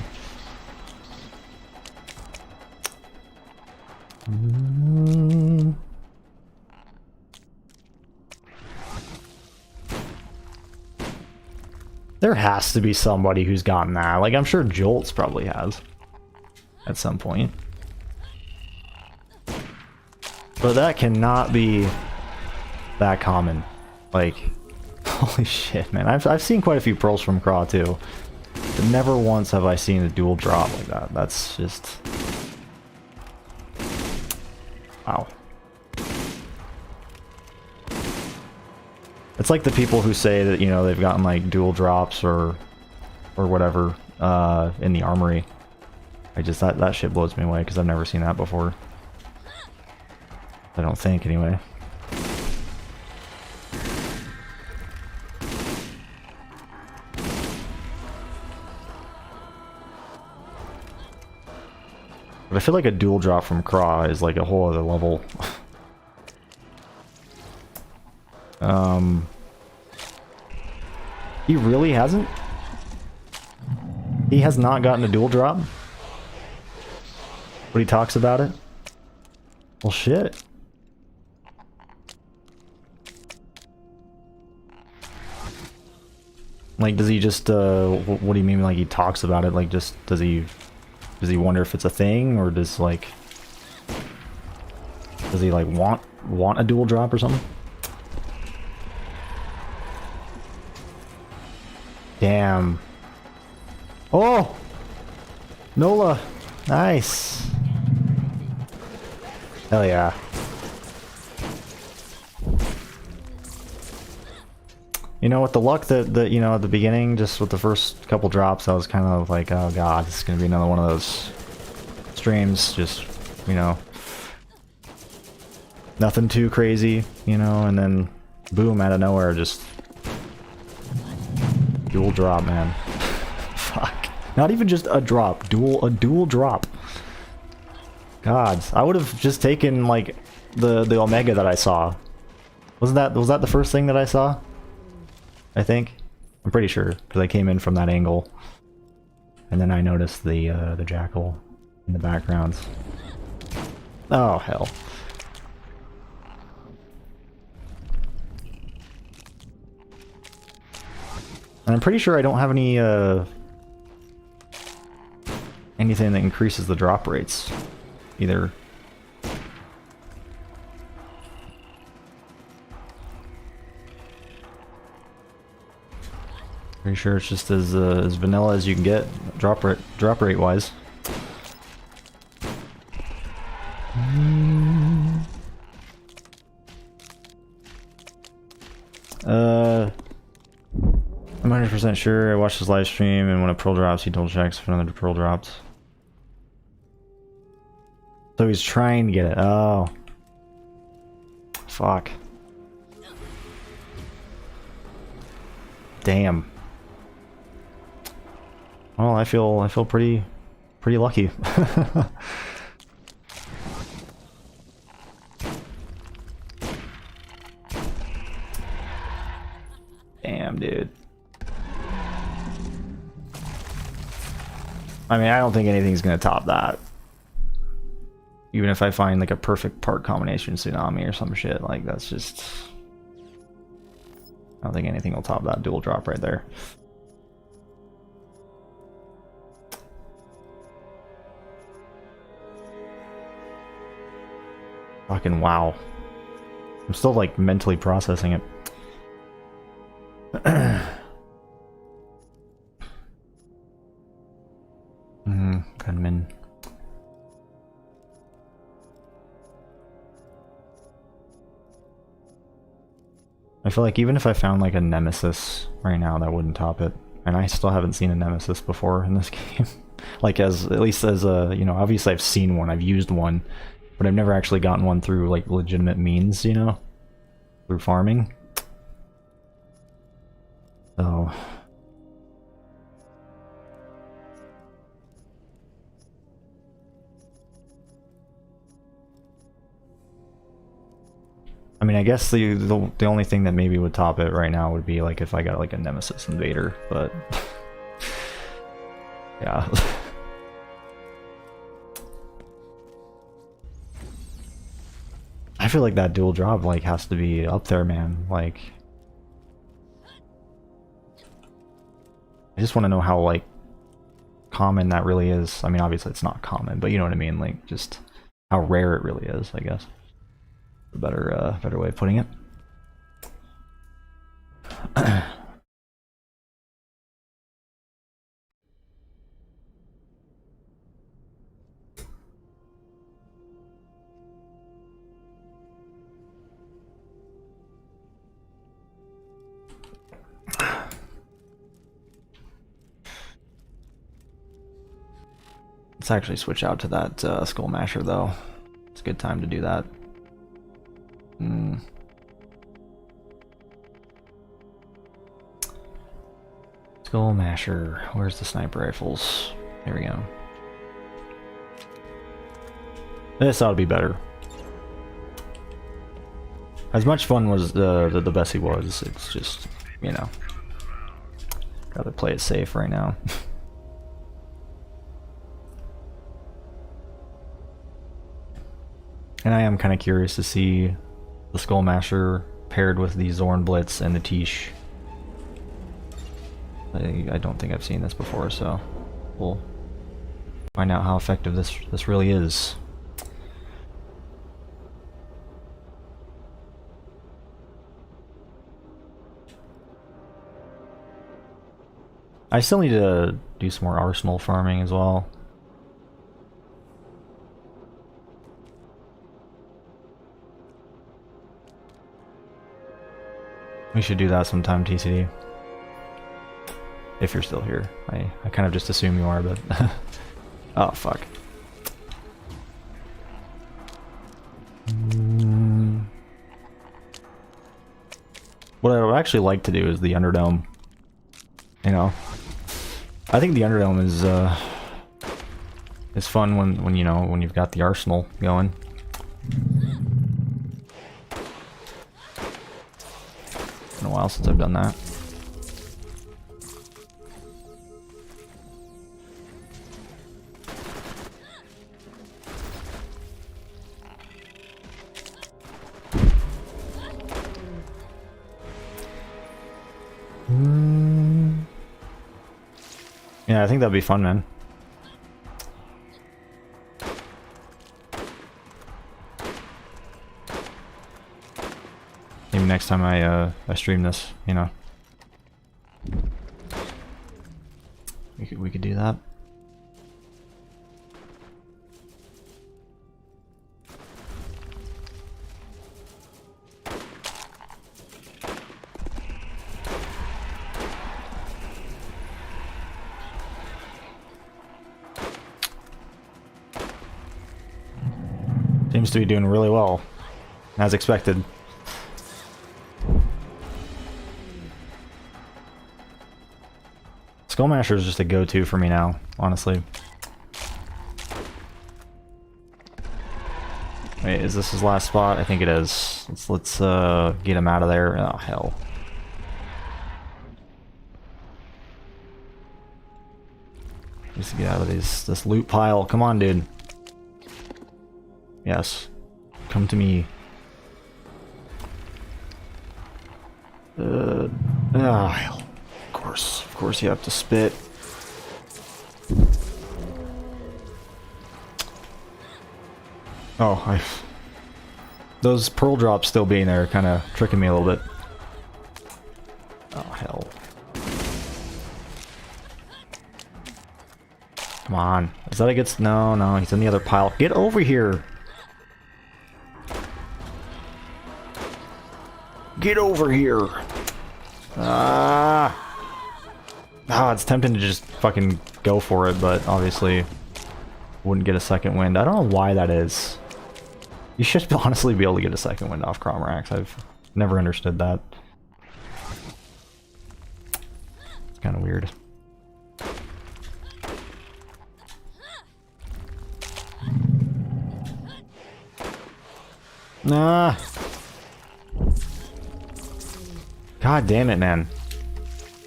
There has to be somebody who's gotten that. Like, I'm sure Jolt's probably has. At some point. But that cannot be that common. Like, holy shit, man. I've seen quite a few pearls from Craw, too. But never once have I seen a dual drop like that. That's just... Wow. It's like the people who say that, you know, they've gotten like dual drops or whatever in the Armory. That shit blows me away because I've never seen that before. I don't think, anyway. But I feel like a dual drop from Craw is like a whole other level. He really hasn't? He has not gotten a dual drop? But he talks about it? Well, shit. Like, does he just, what do you mean, like, he talks about it? Like, just, does he wonder if it's a thing, or does, like, does he, like, want a dual drop or something? Damn. Oh! Nola! Nice! Hell yeah. You know, with the luck that you know, at the beginning, just with the first couple drops, I was kind of like, oh god, this is gonna be another one of those streams, just, you know, nothing too crazy, you know, and then boom, out of nowhere, just dual drop, man. Fuck. Not even just a drop, a dual drop. God, I would have just taken like the Omega that I saw. Was that the first thing that I saw? I think. I'm pretty sure because I came in from that angle, and then I noticed the Jackal in the background. Oh hell. And I'm pretty sure I don't have any anything that increases the drop rates either. Pretty sure it's just as vanilla as you can get drop rate wise. I'm 100% sure I watched his live stream, and when a pearl drops, he double checks if another pearl dropped. So he's trying to get it. Oh. Fuck. Damn. Well, I feel pretty lucky. Damn, dude. I mean, I don't think anything's gonna top that. Even if I find like a perfect part combination tsunami or some shit, like that's just... I don't think anything will top that dual drop right there. Fucking wow. I'm still like mentally processing it. Gunman. I feel like even if I found like a Nemesis right now, that wouldn't top it. And I still haven't seen a Nemesis before in this game. Like at least as a, you know, obviously I've seen one, I've used one, but I've never actually gotten one through like legitimate means, you know? Through farming. So... I mean, I guess the only thing that maybe would top it right now would be like if I got like a Nemesis Invader, but yeah. I feel like that dual drop like has to be up there, man. Like, I just want to know how like common that really is. I mean, obviously it's not common, but you know what I mean. Like, just how rare it really is, I guess. A better way of putting it. Let's actually switch out to that Skull Masher, though. It's a good time to do that. Skull Masher. Where's the sniper rifles? There we go. This ought to be better. As much fun was the Bessie was, it's just, you know, rather play it safe right now. And I am kind of curious to see the Skull Masher paired with the Zorn Blitz and the Tish. I don't think I've seen this before, so we'll find out how effective this really is. I still need to do some more arsenal farming as well. We should do that sometime, TCD. If you're still here. I kind of just assume you are, but... oh, fuck. What I would actually like to do is the Underdome. You know, I think the Underdome is fun when you know, when you've got the arsenal going. Been a while since I've done that. Yeah, I think that'd be fun, man. Maybe next time I stream this, you know. We could do that. Seems to be doing really well, as expected. Skullmasher is just a go-to for me now, honestly. Wait, is this his last spot? I think it is. Let's get him out of there. Oh hell. Just get out of this loot pile. Come on, dude. Yes. Come to me. Hell. Of course you have to spit. Oh, those pearl drops still being there kind of tricking me a little bit. Oh, hell. Come on. Is that a good... No, he's in the other pile. Get over here! Get over here! Ah, it's tempting to just fucking go for it, but obviously wouldn't get a second wind. I don't know why that is. You should honestly be able to get a second wind off Crawmerax. I've never understood that. It's kind of weird. Nah. God damn it, man.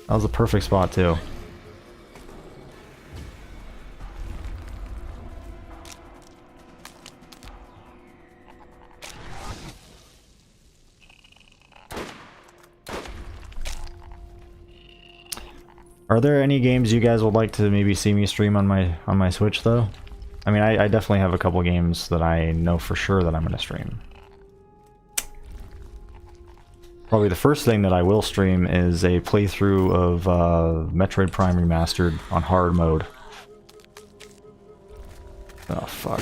That was a perfect spot, too. Are there any games you guys would like to maybe see me stream on my Switch, though? I mean, I definitely have a couple games that I know for sure that I'm going to stream. Probably the first thing that I will stream is a playthrough of Metroid Prime Remastered on hard mode. Oh, fuck.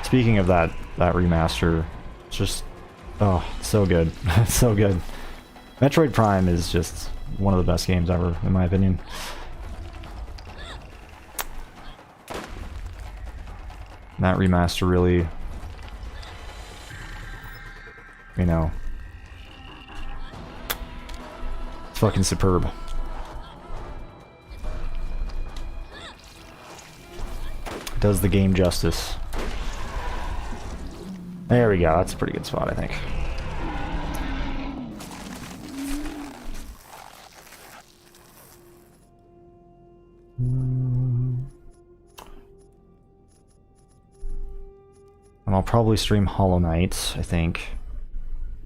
Speaking of that remaster, it's just... oh, so good. It's so good. Metroid Prime is just one of the best games ever, in my opinion. That remaster really, you know, it's fucking superb. It does the game justice. There we go, that's a pretty good spot, I think. And I'll probably stream Hollow Knight, I think.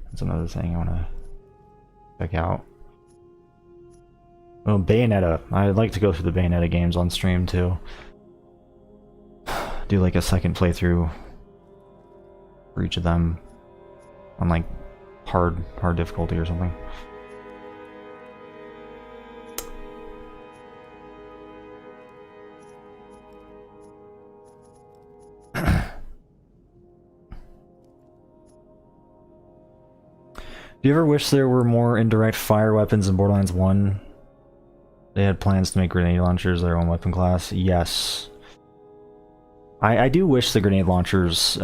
That's another thing I want to check out. Oh, Bayonetta. I'd like to go through the Bayonetta games on stream, too. Do like a second playthrough for each of them on like hard difficulty or something. Do you ever wish there were more indirect fire weapons in Borderlands 1? They had plans to make grenade launchers their own weapon class. Yes. I do wish the grenade launchers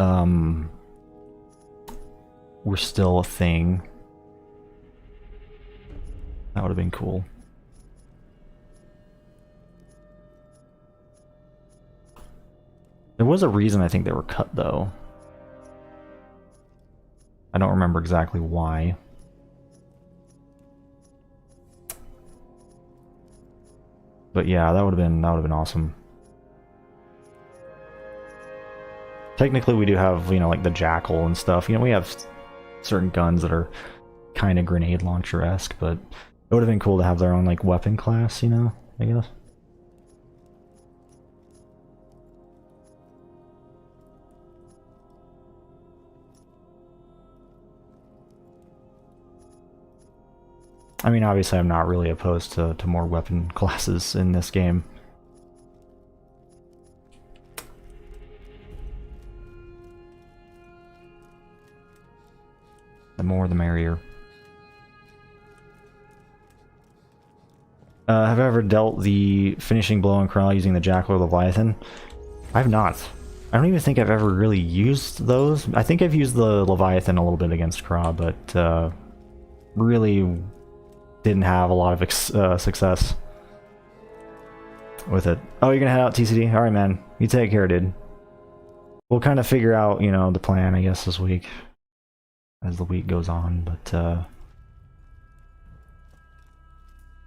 were still a thing. That would have been cool. There was a reason I think they were cut, though. I don't remember exactly why. But yeah, that would have been awesome. Technically, we do have, you know, like the Jackal and stuff. You know, we have certain guns that are kind of grenade launcher-esque, but it would have been cool to have their own, like, weapon class, you know, I guess. I mean, obviously I'm not really opposed to more weapon classes in this game. The more the merrier. Have I ever dealt the finishing blow on Corral using the Jackal or Leviathan? I've not. I don't even think I've ever really used those. I think I've used the Leviathan a little bit against Corral, but really didn't have a lot of success with it. Oh, you're gonna head out, TCD? Alright, man. You take care, dude. We'll kind of figure out, you know, the plan, I guess, this week as the week goes on, but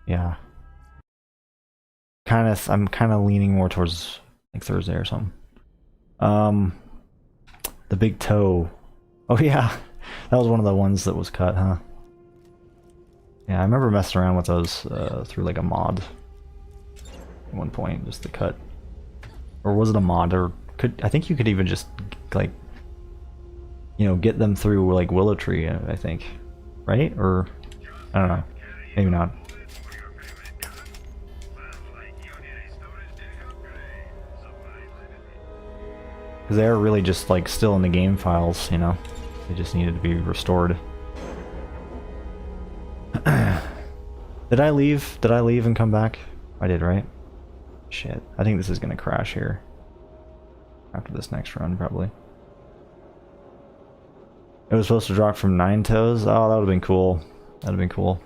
yeah. I'm kind of leaning more towards like Thursday or something. The big toe. Oh yeah, that was one of the ones that was cut, huh? Yeah, I remember messing around with those through like a mod at one point, just to cut. Or was it a mod? Or I think you could even just like, you know, get them through like Willow Tree, I think, right? Or I don't know, maybe not. Because they are really just like still in the game files, you know. They just needed to be restored. Did I leave? Did I leave and come back? I did, right? Shit. I think this is gonna crash here. After this next run, probably. It was supposed to drop from 9 toes? Oh, that would've been cool. That'd have been cool.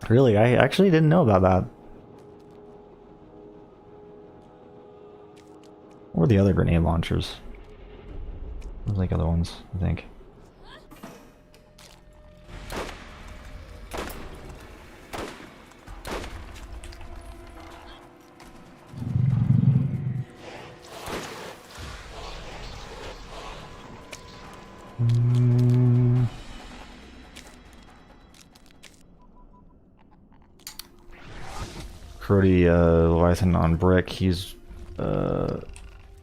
Really? I actually didn't know about that. Or the other grenade launchers. There's like other ones, I think. Crody Leviathan on brick. He's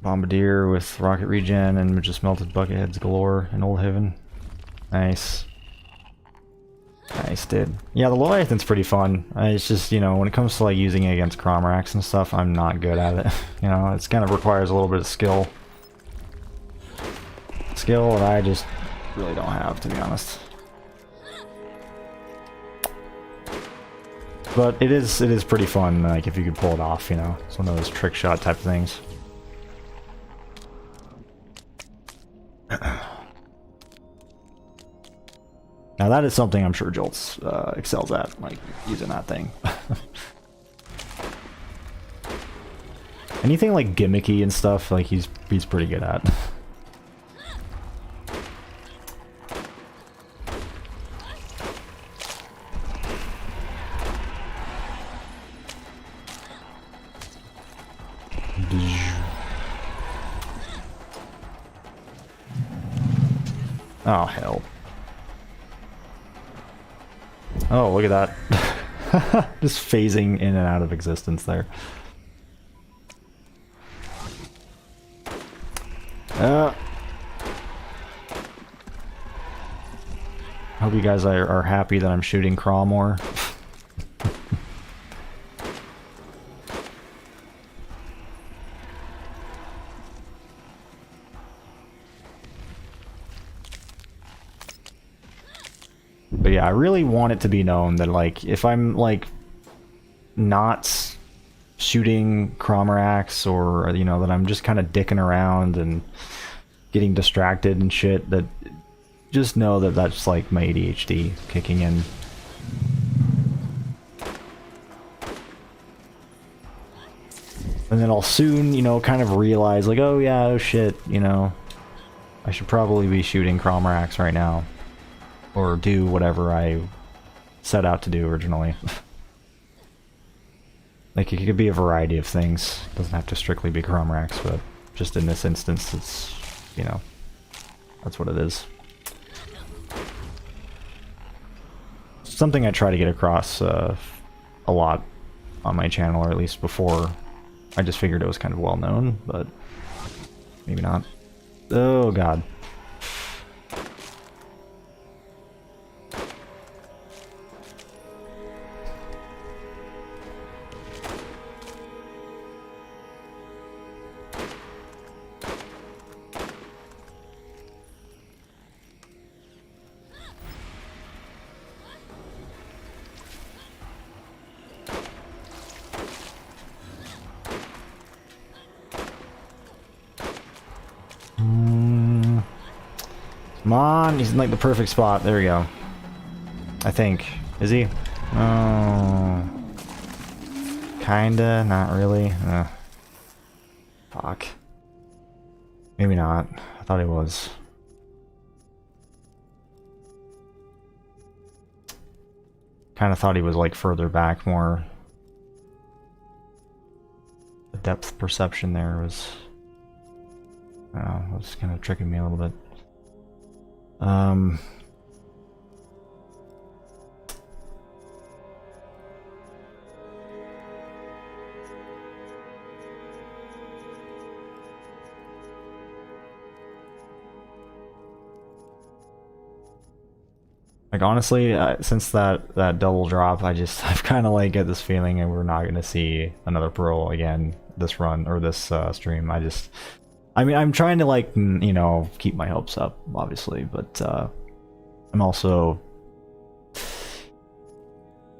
Bombardier with rocket regen and just melted bucketheads galore in Old Haven. Nice. Nice, dude. Yeah, the Leviathan's pretty fun. It's just, you know, when it comes to like using it against Crawmerax and stuff, I'm not good at it. You know, it's kind of requires a little bit of skill. Skill that I just really don't have, to be honest. But it is pretty fun, like, if you could pull it off, you know. It's one of those trick shot type things. Now that is something I'm sure Joltz excels at, like, using that thing. Anything like gimmicky and stuff, like, he's pretty good at. Oh, hell. Oh, look at that. Just phasing in and out of existence there. Hope you guys are happy that I'm shooting Crawl more. But yeah, I really want it to be known that, like, if I'm, like, not shooting Crawmerax, or you know, that I'm just kind of dicking around and getting distracted and shit, that just know that that's like my ADHD kicking in. And then I'll soon, you know, kind of realize like, oh yeah, oh shit, you know, I should probably be shooting Crawmerax right now, or do whatever I set out to do originally. Like, it could be a variety of things. It doesn't have to strictly be Crawmerax, but just in this instance, it's, you know, that's what it is. Something I try to get across a lot on my channel, or at least before. I just figured it was kind of well known, but maybe not. Oh god. Come on, he's in like the perfect spot. There we go. I think. Is he? Oh. Kinda, not really. Fuck. Maybe not. I thought he was. Kinda thought he was like further back more. The depth perception there was... I don't know, it was kind of tricking me a little bit. Like honestly, since that double drop, I've kind of like get this feeling that we're not gonna see another Pearl again this run or this stream. I mean, I'm trying to like, you know, keep my hopes up, obviously, but I'm also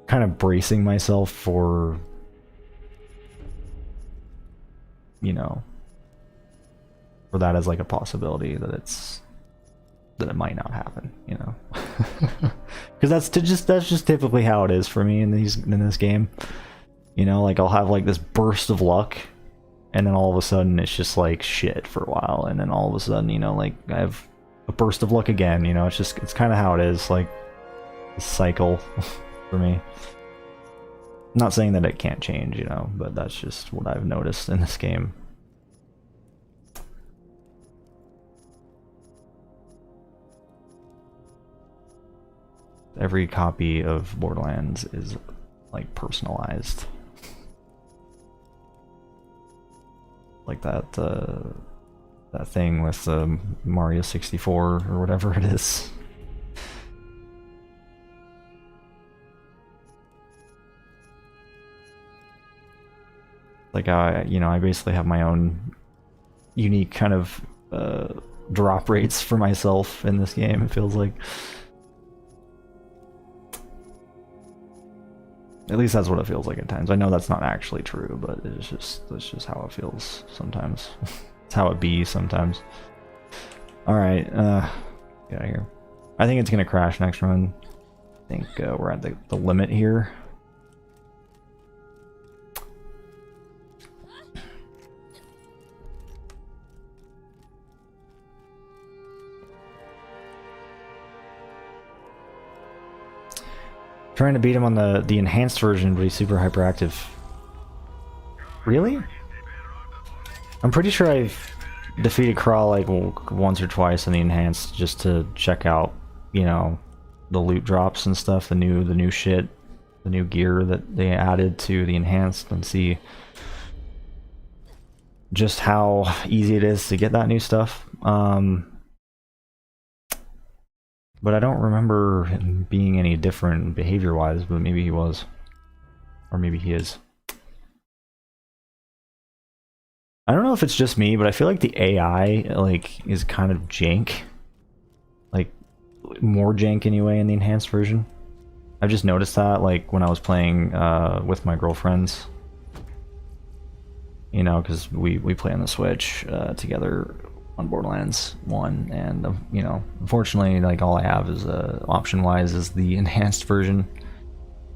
kind of bracing myself for, you know, for that as like a possibility that it might not happen, you know, because that's just typically how it is for me in this game, you know, like I'll have like this burst of luck. And then all of a sudden it's just like shit for a while, and then all of a sudden, you know, like I have a burst of luck again, you know, it's kind of how it is, like a cycle for me. I'm not saying that it can't change, you know, but that's just what I've noticed in this game. Every copy of Borderlands is like personalized. Like that thing with Mario 64 or whatever it is. Like you know, I basically have my own unique kind of drop rates for myself in this game, it feels like. At least that's what it feels like at times. I know that's not actually true, but that's just how it feels sometimes. It's how it be sometimes. Alright, get out of here. I think it's gonna crash next run. I think we're at the limit here. Trying to beat him on the enhanced version, but he's super hyperactive. Really? I'm pretty sure I've defeated Crawl like once or twice in the enhanced just to check out, you know, the loot drops and stuff, the new shit, the new gear that they added to the enhanced, and see just how easy it is to get that new stuff. But I don't remember him being any different behavior-wise, but maybe he was. Or maybe he is. I don't know if it's just me, but I feel like the AI, like, is kind of jank. Like, more jank anyway in the enhanced version. I've just noticed that, like, when I was playing with my girlfriends. you know, because we play on the Switch together on Borderlands 1, and you know, unfortunately, like all I have is option-wise is the enhanced version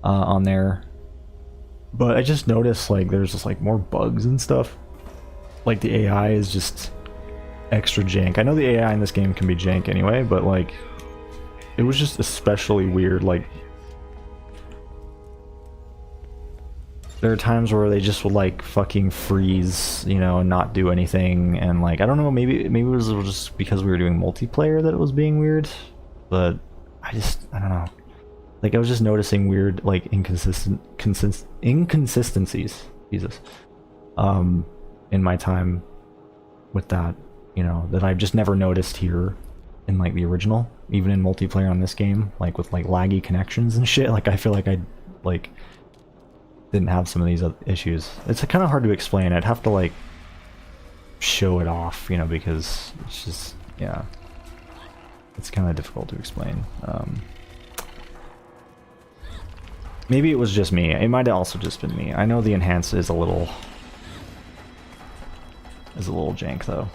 on there. But I just noticed like there's just like more bugs and stuff. Like the AI is just extra jank. I know the AI in this game can be jank anyway, but like it was just especially weird. Like there are times where they just would like fucking freeze, you know, and not do anything, and like I don't know, maybe it was just because we were doing multiplayer that it was being weird, but I don't know. Like I was just noticing weird like inconsistencies, Jesus, in my time with that, you know, that I've just never noticed here in like the original, even in multiplayer on this game, like with like laggy connections and shit. Like I feel like I like didn't have some of these issues. It's kind of hard to explain. I'd have to like show it off, you know, because it's just, yeah, it's kind of difficult to explain. Maybe it was just me. It might have also just been me. I know the enhance is a little jank though.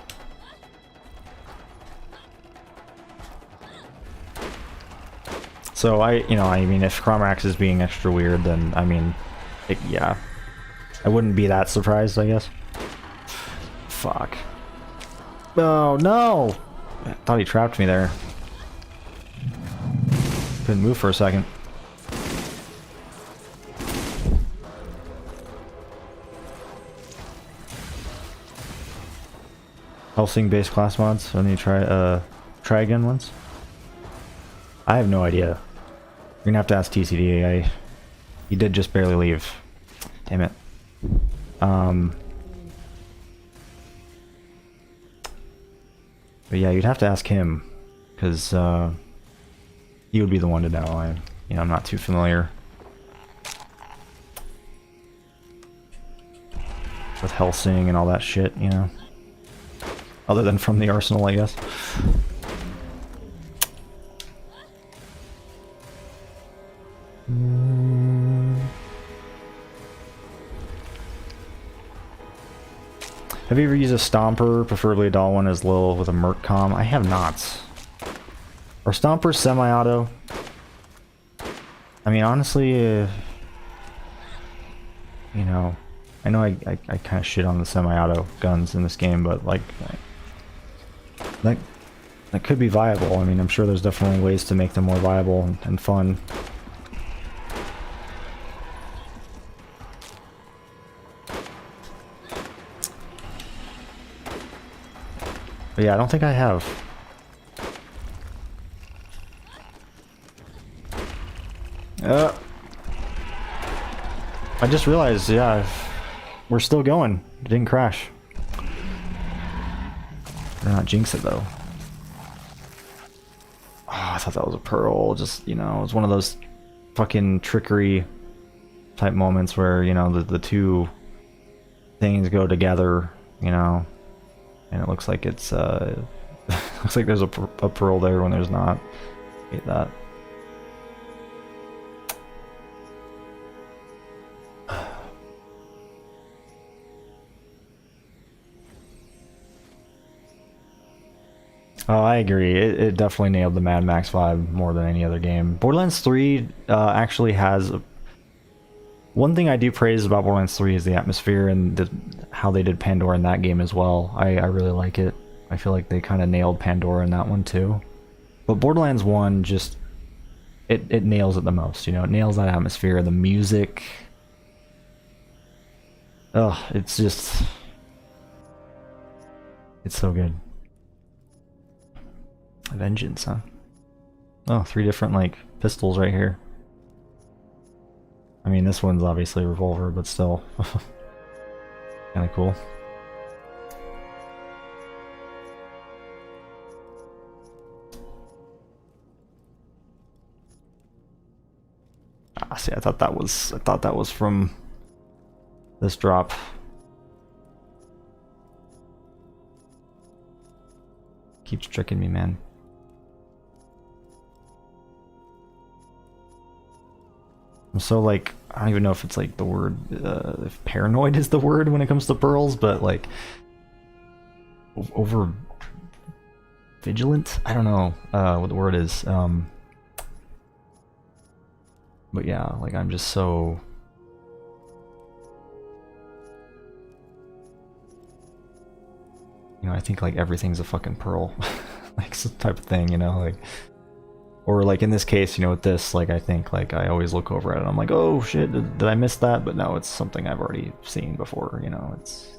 So I mean, if Crawmerax is being extra weird, then I mean, yeah, I wouldn't be that surprised, I guess. Fuck. Oh no! I thought he trapped me there. Couldn't move for a second. Helsing base class mods. I need to try again once. I have no idea. You're gonna have to ask TCD. He did just barely leave. Damn it. But yeah, you'd have to ask him, because he would be the one to know. I'm not too familiar with Helsing and all that shit, you know. Other than from the Arsenal, I guess. Have you ever used a Stomper, preferably a doll one as Lil with a Merc comm? I have not. Are Stompers semi-auto? I mean, honestly, you know, I know I kind of shit on the semi-auto guns in this game, but like, that could be viable. I mean, I'm sure there's definitely ways to make them more viable and fun. But yeah, I don't think I have. I just realized, yeah, we're still going. It didn't crash. Better not jinx it though. Oh, I thought that was a pearl. Just, you know, it was one of those fucking trickery type moments where, you know, the two things go together, you know. And it looks like it's, looks like there's a pearl there when there's not. Hate that. Oh, I agree. It definitely nailed the Mad Max vibe more than any other game. Borderlands 3 actually has... One thing I do praise about Borderlands 3 is the atmosphere and how they did Pandora in that game as well. I really like it. I feel like they kind of nailed Pandora in that one too. But Borderlands 1 just... It nails it the most, you know? It nails that atmosphere, the music. Ugh, it's just... It's so good. Vengeance, huh? Oh, 3 different, like, pistols right here. I mean, this one's obviously a revolver, but still. Kinda cool. Ah, see, I thought that was from this drop. Keeps tricking me, man. I'm so like, I don't even know if it's like the word, if paranoid is the word when it comes to pearls, but like over vigilant. I don't know what the word is. But yeah, like I'm just so. You know, I think like everything's a fucking pearl, like some type of thing, you know, like, or like in this case, you know, with this, like I think like I always look over at it, I'm like, oh shit, did I miss that? But no, it's something I've already seen before, you know, it's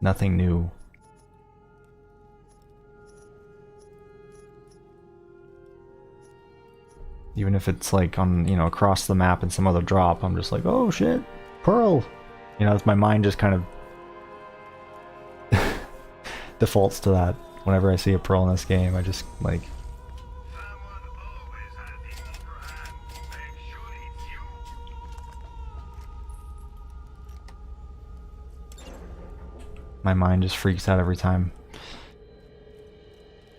nothing new. Even if it's like on, you know, across the map in some other drop, I'm just like, oh shit, pearl. You know, it's my mind just kind of defaults to that. Whenever I see a pearl in this game, I just like. My mind just freaks out every time.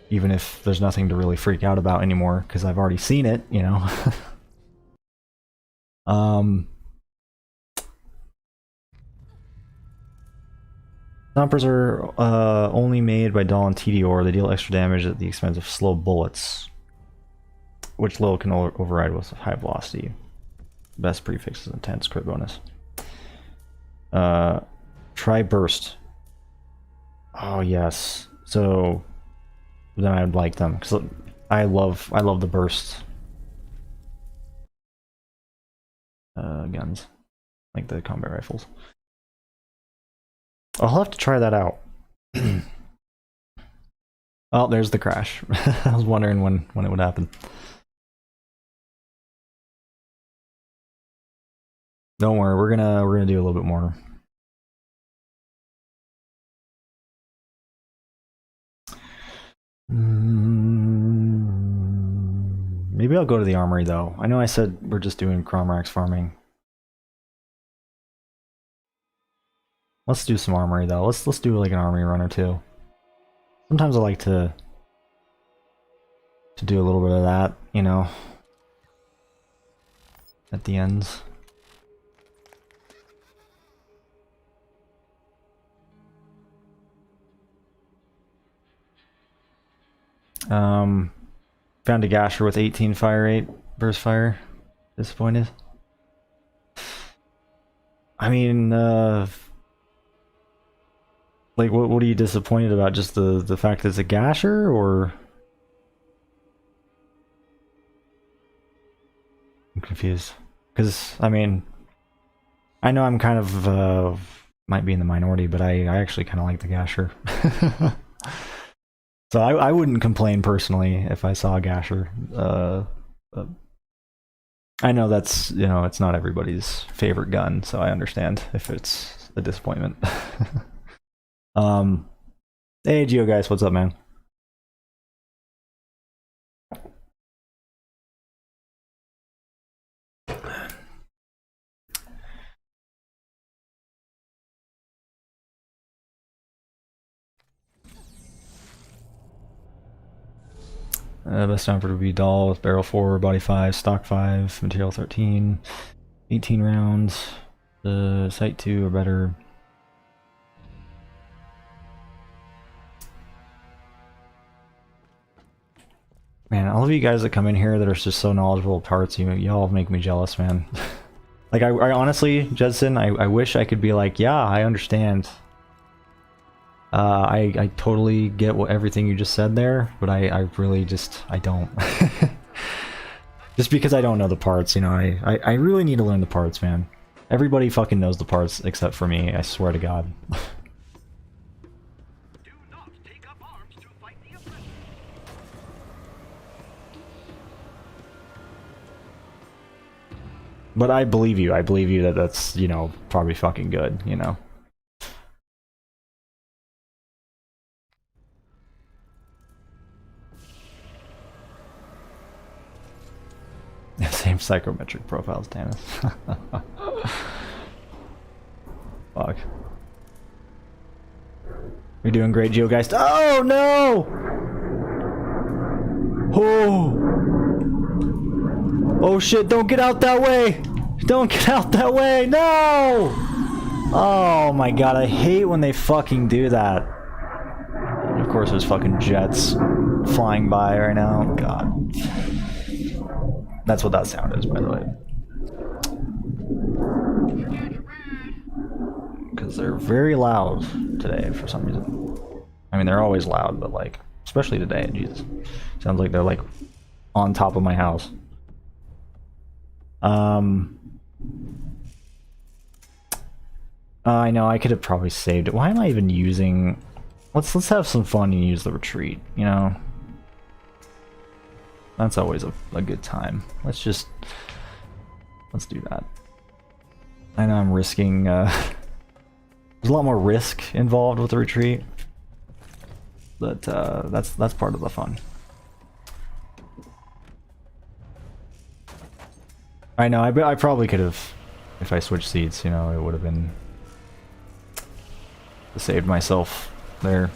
Even if there's nothing to really freak out about anymore, because I've already seen it, you know. Stompers are only made by Dahl and Tediore. They deal extra damage at the expense of slow bullets, which low can override with high velocity. Best prefix is intense crit bonus. Try burst. Oh yes. So then I'd like them because I love the burst guns, like the combat rifles. I'll have to try that out. Oh, there's the crash. I was wondering when it would happen. Don't worry, we're gonna do a little bit more. Maybe I'll go to the armory though. I know I said we're just doing Crawmerax farming. Let's do some armory though. Let's do like an armory run or two. Sometimes I like to do a little bit of that, you know, at the ends. Found a gasher with 18 fire rate, burst fire. Disappointed. I mean, like what are you disappointed about? Just the fact that it's a gasher, or? I'm confused. Because, I mean, I know I'm kind of, might be in the minority, but I actually kind of like the gasher. So I wouldn't complain personally if I saw a gasher. I know that's, you know, it's not everybody's favorite gun, so I understand if it's a disappointment. Hey Geo guys, what's up, man? Best stomper would be Dahl with barrel 4, body 5, stock 5, material 13, 18 rounds, sight 2 or better. Man, all of you guys that come in here that are just so knowledgeable of parts, y'all make me jealous, man. Like, I honestly, Judson, I wish I could be like, yeah, I understand. I totally get everything you just said there, but I really just, I don't. Just because I don't know the parts, you know, I really need to learn the parts, man. Everybody fucking knows the parts except for me, I swear to God. Do not take up arms to fight the oppressor. But I believe you that that's, you know, probably fucking good, you know. Same psychometric profiles, Tannis. Fuck. You're doing great, Geogeist. Oh no! Oh! Oh shit, don't get out that way! Don't get out that way! No! Oh my god, I hate when they fucking do that. And of course there's fucking jets flying by right now. God. That's what that sound is, by the way. Because they're very loud today for some reason. I mean, they're always loud, but like, especially today, Jesus. Sounds like they're like on top of my house. I know, I could have probably saved it. Why am I even using... Let's have some fun and use the retreat, you know? That's always a good time. Let's do that. I know I'm risking, there's a lot more risk involved with the retreat. But, that's part of the fun. I know, I probably could have, if I switched seats, you know, it would have been... saved myself there.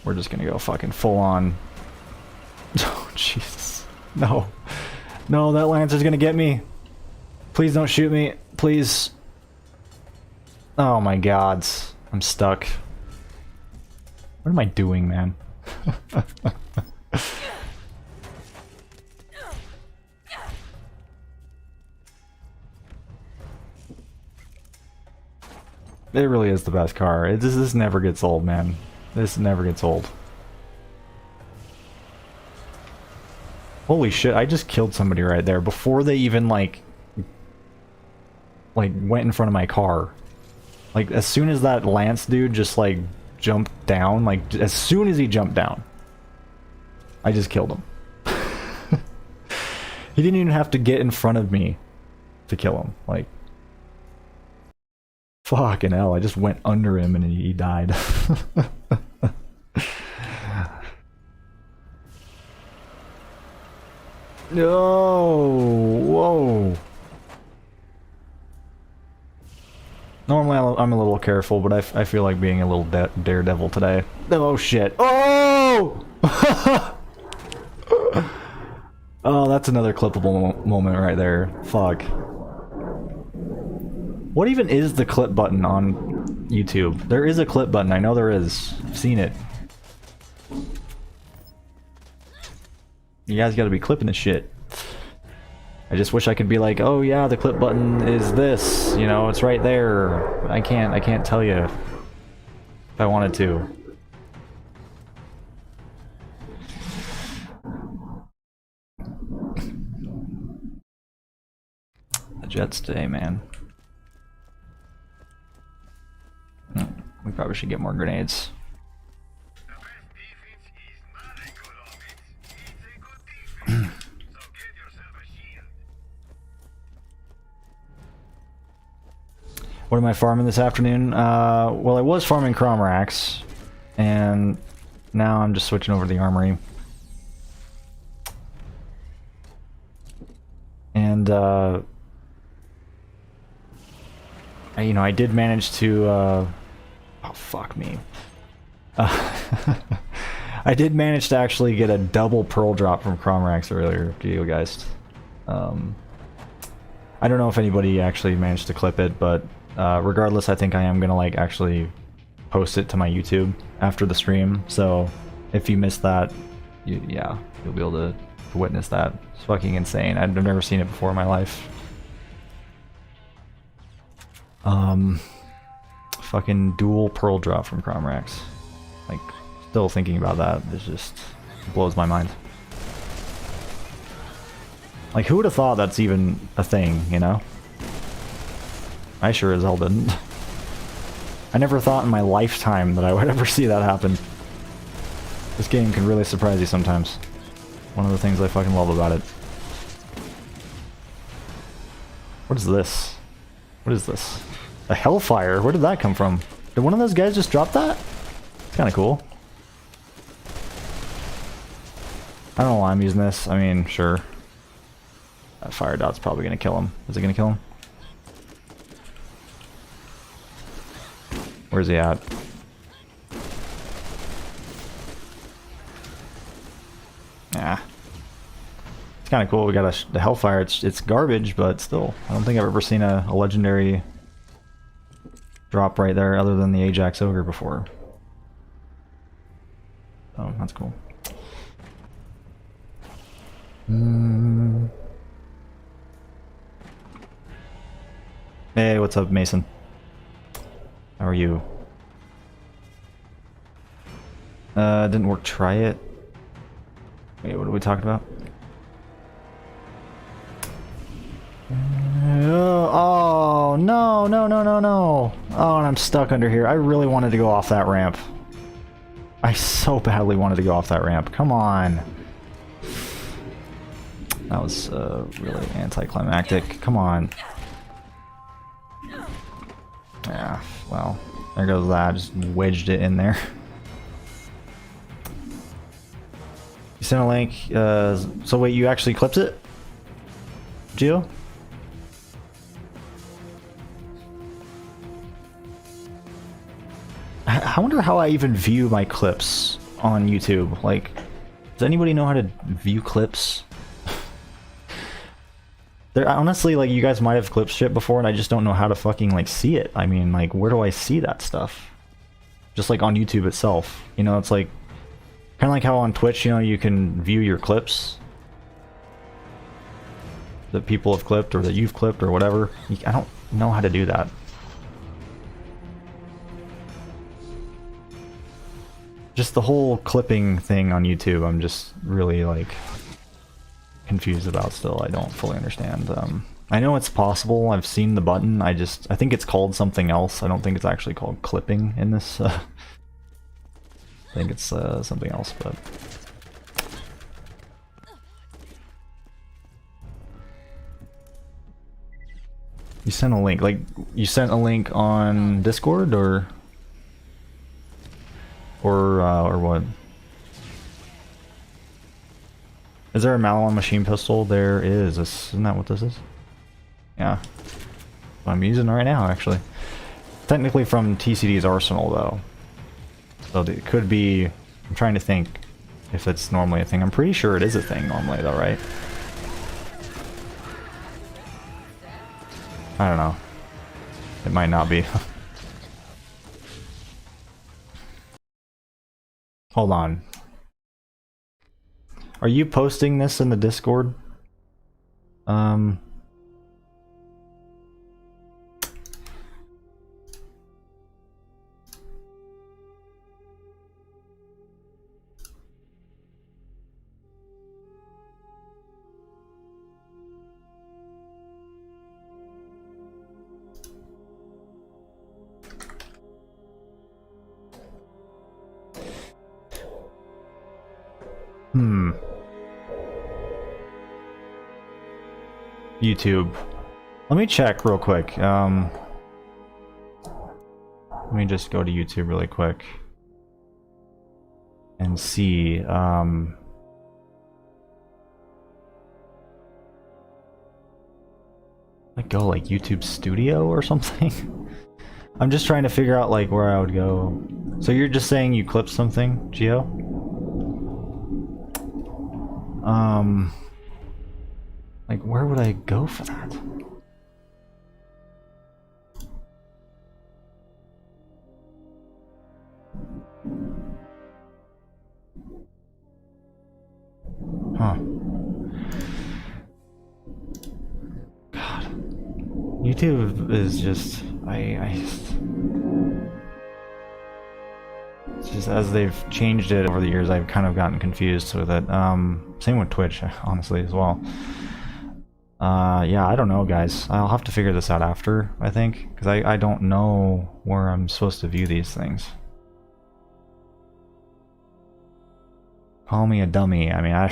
We're just gonna go fucking full on. Oh, Jesus. No. No, that Lancer's gonna get me. Please don't shoot me. Please. Oh my god. I'm stuck. What am I doing, man? It really is the best car. This never gets old, man. This never gets old. Holy shit, I just killed somebody right there before they even, like went in front of my car. Like, as soon as that Lance dude just, like, jumped down, like, as soon as he jumped down, I just killed him. He didn't even have to get in front of me to kill him. Like, fucking hell, I just went under him and he died. No, whoa. Normally I'm a little careful, but I feel like being a little daredevil today. Oh shit. Oh! Oh, that's another clippable moment right there. Fuck. What even is the clip button on YouTube? There is a clip button, I know there is. I've seen it. You guys gotta be clipping this shit. I just wish I could be like, oh yeah, the clip button is this, you know, it's right there. I can't tell you if I wanted to. The Jets today, man. We probably should get more grenades. What am I farming this afternoon? Well, I was farming Crawmerax, and now I'm just switching over to the Armory. And, I did manage to, oh, fuck me. I did manage to actually get a double pearl drop from Crawmerax earlier, Geogeist. I don't know if anybody actually managed to clip it, but regardless, I think I am gonna actually post it to my YouTube after the stream. So if you missed that, yeah, you'll be able to witness that. It's fucking insane. I've never seen it before in my life. Fucking dual pearl drop from Crawmerax. Like, still thinking about that, it just blows my mind. Like, who would have thought that's even a thing, you know? I sure as hell didn't. I never thought in my lifetime that I would ever see that happen. This game can really surprise you sometimes. One of the things I fucking love about it. What is this? What is this? A Hellfire? Where did that come from? Did one of those guys just drop that? It's kinda cool. I don't know why I'm using this. I mean, sure. That fire dot's probably gonna kill him. Is it gonna kill him? Where's he at? It's kind of cool. We got the Hellfire. It's garbage, but still, I don't think I've ever seen a legendary drop right there other than the Ajax Ogre before. Oh, that's cool. Hey, what's up, Mason? How are you? Didn't work. Try it. Wait, what are we talking about? Oh, no, no, no, no, no. Oh, and I'm stuck under here. I really wanted to go off that ramp. I so badly wanted to go off that ramp. Come on. That was really anticlimactic. Come on. Yeah, well, there goes that. Just wedged it in there. You sent a link. So wait, you actually clipped it? Gio? I wonder how I even view my clips on YouTube. Like, does anybody know how to view clips? There, honestly, like, you guys might have clipped shit before and I just don't know how to fucking, like, see it. I mean, like, where do I see that stuff? Just like on YouTube itself. You know, it's like, kind of like how on Twitch, you know, you can view your clips that people have clipped or that you've clipped or whatever. I don't know how to do that. Just the whole clipping thing on YouTube, I'm just really, like, confused about still. I don't fully understand. I know it's possible. I've seen the button. I think it's called something else. I don't think it's actually called clipping in this. I think it's something else, but... You sent a link. Like, you sent a link on Discord, or what? Is there a Malon machine pistol? There is. Isn't that what this is? Yeah. I'm using right now, actually. Technically from TCD's arsenal, though. So it could be... I'm trying to think if it's normally a thing. I'm pretty sure it is a thing normally, though, right? I don't know. It might not be. Hold on. Are you posting this in the Discord? YouTube. Let me check real quick. Let me just go to YouTube really quick and see. Like go like YouTube Studio or something. I'm just trying to figure out like where I would go. So you're just saying you clipped something, Gio? Like, where would I go for that? Huh. God. YouTube is just... It's just as they've changed it over the years, I've kind of gotten confused with it. Same with Twitch, honestly, as well. Yeah, I don't know, guys. I'll have to figure this out after, I think, because I don't know where I'm supposed to view these things. Call me a dummy. I mean, I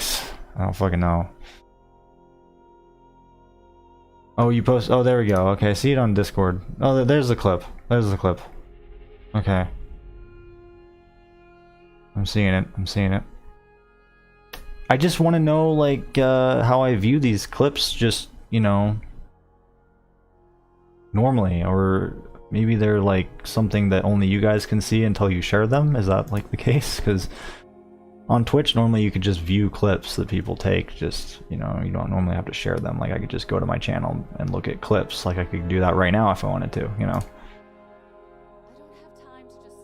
don't fucking know. Oh, you post... Oh, there we go. Okay, I see it on Discord. Oh, there's the clip. There's the clip. Okay. I'm seeing it. I'm seeing it. I just want to know, like, how I view these clips, just, you know, normally, or maybe they're, like, something that only you guys can see until you share them? Is that, like, the case? Because On Twitch, normally you could just view clips that people take, just, you know, you don't normally have to share them. Like, I could just go to my channel and look at clips, like I could do that right now if I wanted to, you know?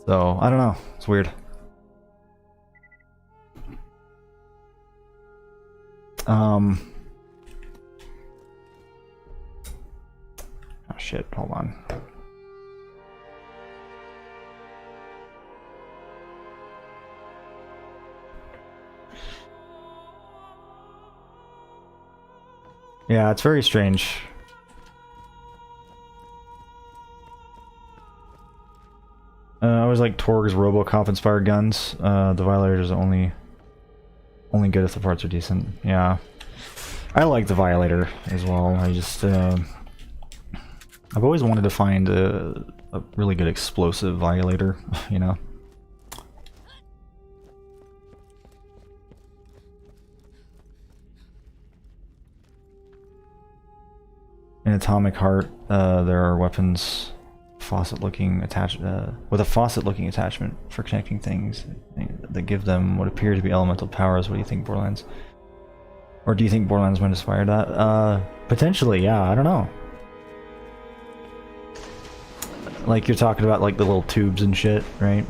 So, I don't know, it's weird. Oh shit, hold on. Yeah, it's very strange. I always like Torg's Robocop-inspired guns. The Violator's only good if the parts are decent. Yeah, I like the Violator as well. I just I've always wanted to find a really good explosive Violator, you know. In Atomic Heart, there are weapons faucet-looking with a faucet-looking attachment for connecting things that give them what appear to be elemental powers. What do you think, Borderlands? Or do you think Borderlands might inspire that? Potentially, yeah. I don't know. Like you're talking about, like the little tubes and shit, right?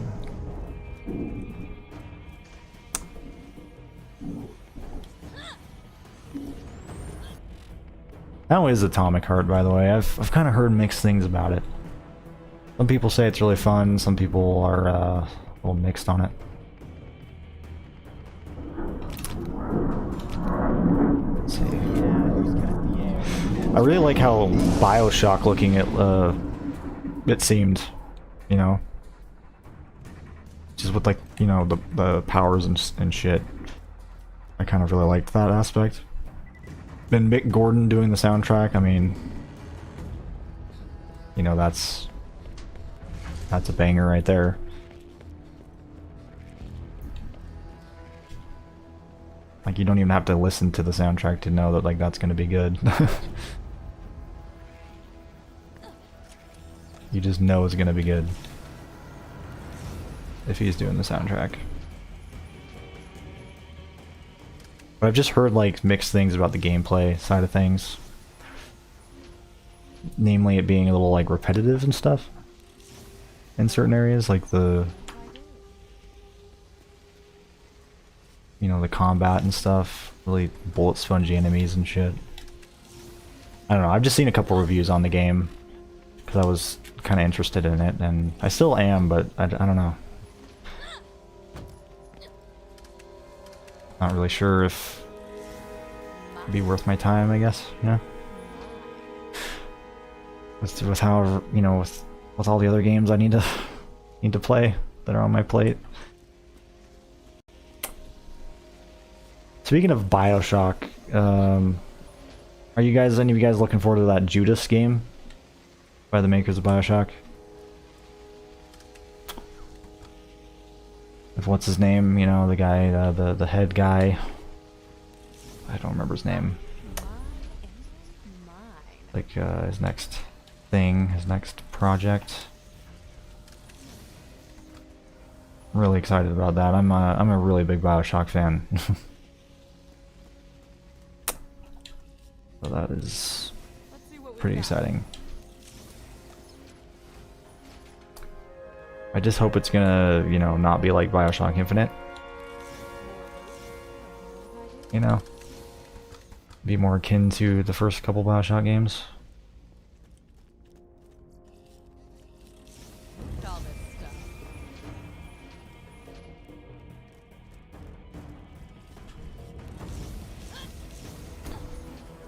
How is Atomic Heart, by the way? I've kind of heard mixed things about it. Some people say it's really fun, some people are a little mixed on it. Let's see. I really like how Bioshock looking it seemed, you know? Just with, like, you know, the powers and shit. I kind of really liked that aspect. And Mick Gordon doing the soundtrack, I mean, you know, that's a banger right there. Like, you don't even have to listen to the soundtrack to know that, like, that's gonna be good. You just know it's gonna be good if he's doing the soundtrack. But I've just heard, like, mixed things about the gameplay side of things. Namely, it being a little, like, repetitive and stuff. In certain areas, like the... you know, the combat and stuff. Really bullet spongy enemies and shit. I don't know, I've just seen a couple reviews on the game. Because I was kind of interested in it, and I still am, but I don't know. Not really sure if it'd be worth my time, I guess, you know? With however, you know, with all the other games I need to play that are on my plate. Speaking of Bioshock, are you guys, any of you guys looking forward to that Judas game by the makers of Bioshock? If what's his name, you know, the guy, the head guy. I don't remember his name. Like his next thing, his next project. I'm really excited about that. I'm a really big Bioshock fan. So that is pretty exciting. I just hope it's gonna, you know, not be like Bioshock Infinite. You know? Be more akin to the first couple Bioshock games.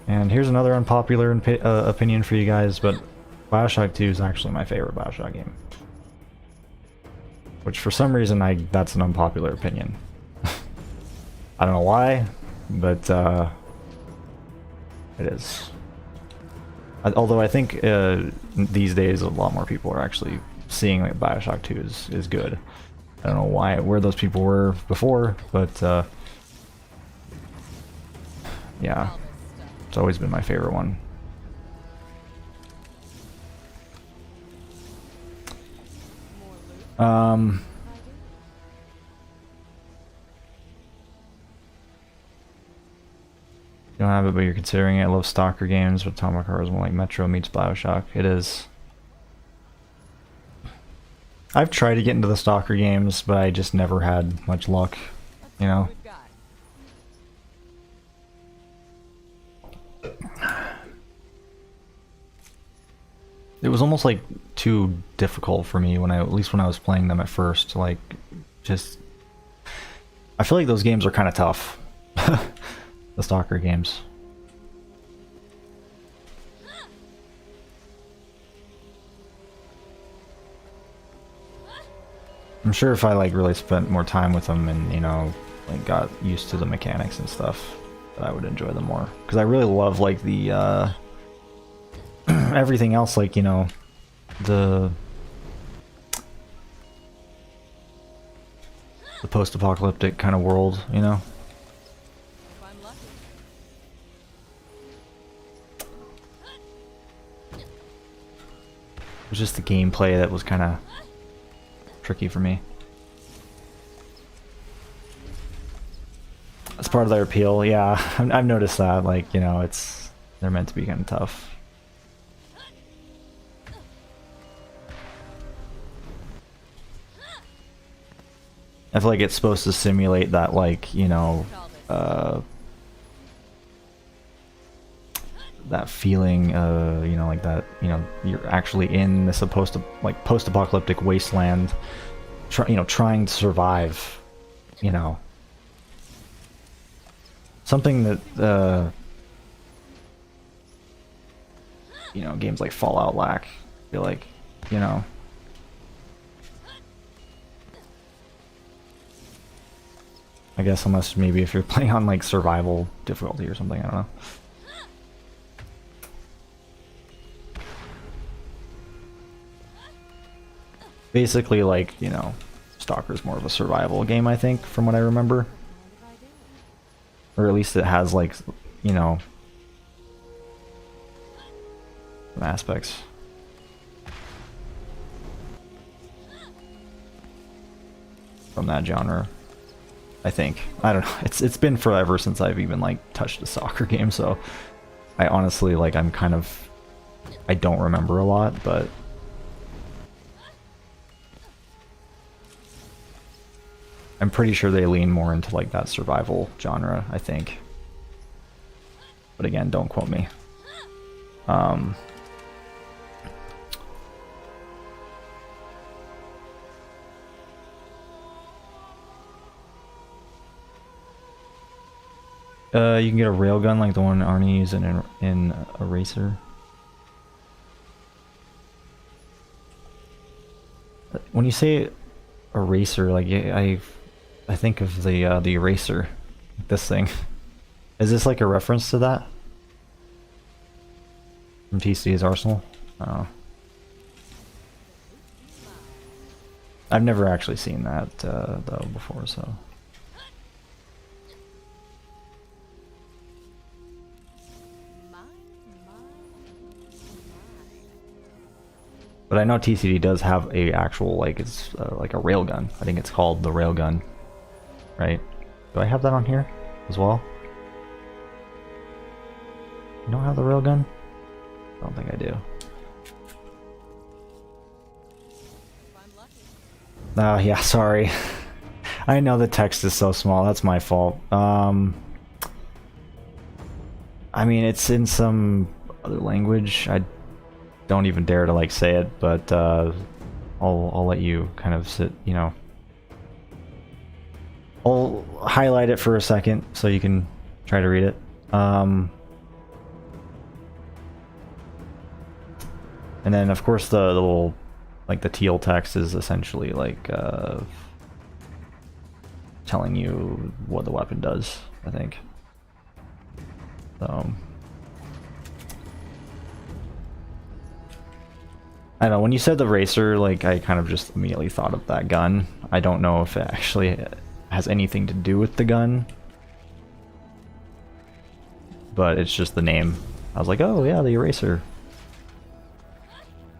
And here's another unpopular opinion for you guys, but Bioshock 2 is actually my favorite Bioshock game. Which for some reason, that's an unpopular opinion. I don't know why, but it is. Although I think these days a lot more people are actually seeing that Bioshock 2 is good. I don't know where those people were before, but yeah, it's always been my favorite one. You don't have it, but you're considering it. I love stalker games, but Atomic Heart is more like Metro meets Bioshock. It is. I've tried to get into the stalker games, but I just never had much luck, you know? It was almost like too difficult for me when at least when I was playing them at first. Like, just, I feel like those games are kind of tough. The stalker games. I'm sure if I like really spent more time with them and, you know, like got used to the mechanics and stuff, that I would enjoy them more. Because I really love like the everything else, like, you know, the post-apocalyptic kind of world, you know. It was just the gameplay that was kind of tricky for me. That's part of their appeal, yeah. I've noticed that, like, you know, they're meant to be kind of tough. I feel like it's supposed to simulate that, like, you know, that feeling, you know, like that, you know, you're actually in this post-apocalyptic wasteland, you know, trying to survive, you know. Something that, you know, games like Fallout lack, I feel like, you know. I guess unless maybe if you're playing on like survival difficulty or something, I don't know. Basically, like, you know, Stalker's more of a survival game, I think, from what I remember. Or at least it has, like, you know, some aspects. From that genre, I think. I don't know. It's been forever since I've even, like, touched a soccer game, so I honestly, like, I don't remember a lot, but I'm pretty sure they lean more into like that survival genre, I think. But again, don't quote me. You can get a railgun like the one Arnie used in Eraser. When you say Eraser, like I think of the eraser, this thing. Is this like a reference to that? From TC's Arsenal? I don't know. I've never actually seen that though before, so. But I know TCD does have a actual, like, it's like a railgun. I think it's called the railgun, right? Do I have that on here as well? You don't have the railgun? I don't think I do. Yeah, sorry. I know the text is so small. That's my fault. I mean, it's in some other language. I don't even dare to like say it, but I'll let you kind of sit, you know. I'll highlight it for a second so you can try to read it. And then of course the little, like, the teal text is essentially like telling you what the weapon does, I think. So I don't know, when you said the racer, like, I kind of just immediately thought of that gun. I don't know if it actually has anything to do with the gun, but it's just the name. I was like, oh yeah, the eraser.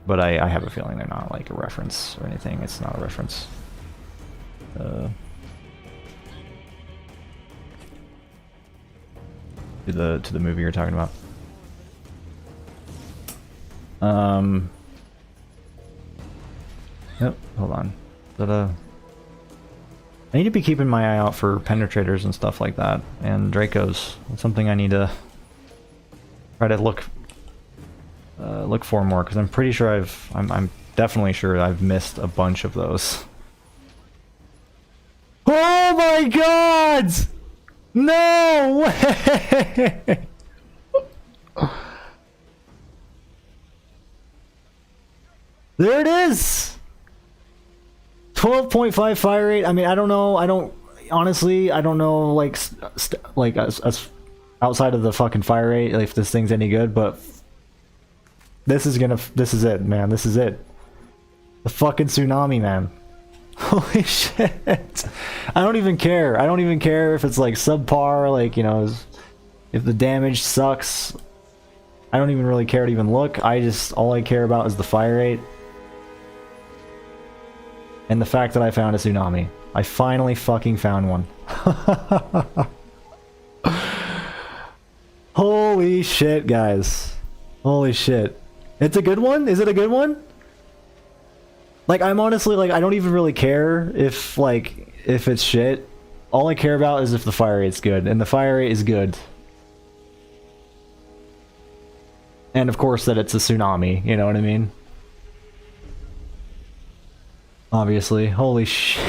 But I have a feeling they're not like a reference or anything. It's not a reference. to the movie you're talking about. Yep, hold on. Is that a... I need to be keeping my eye out for penetrators and stuff like that, and Dracos. It's something I need to try to look for more, because I'm pretty sure I'm definitely sure I've missed a bunch of those. Oh my god! No way! There it is! 12.5 fire rate. I mean, I don't know. Honestly, I don't know, like, as outside of the fucking fire rate, if this thing's any good, but this is it, man. This is it. The fucking tsunami, man. Holy shit. I don't even care. I don't even care if it's, like, subpar, like, you know, if the damage sucks. I don't even really care to even look. All I care about is the fire rate. And the fact that I found a tsunami. I finally fucking found one. Holy shit, guys. Holy shit. It's a good one? Is it a good one? Like, I'm honestly, like, I don't even really care if it's shit. All I care about is if the fire rate's good. And the fire rate is good. And of course that it's a tsunami, you know what I mean? Obviously. Holy shit.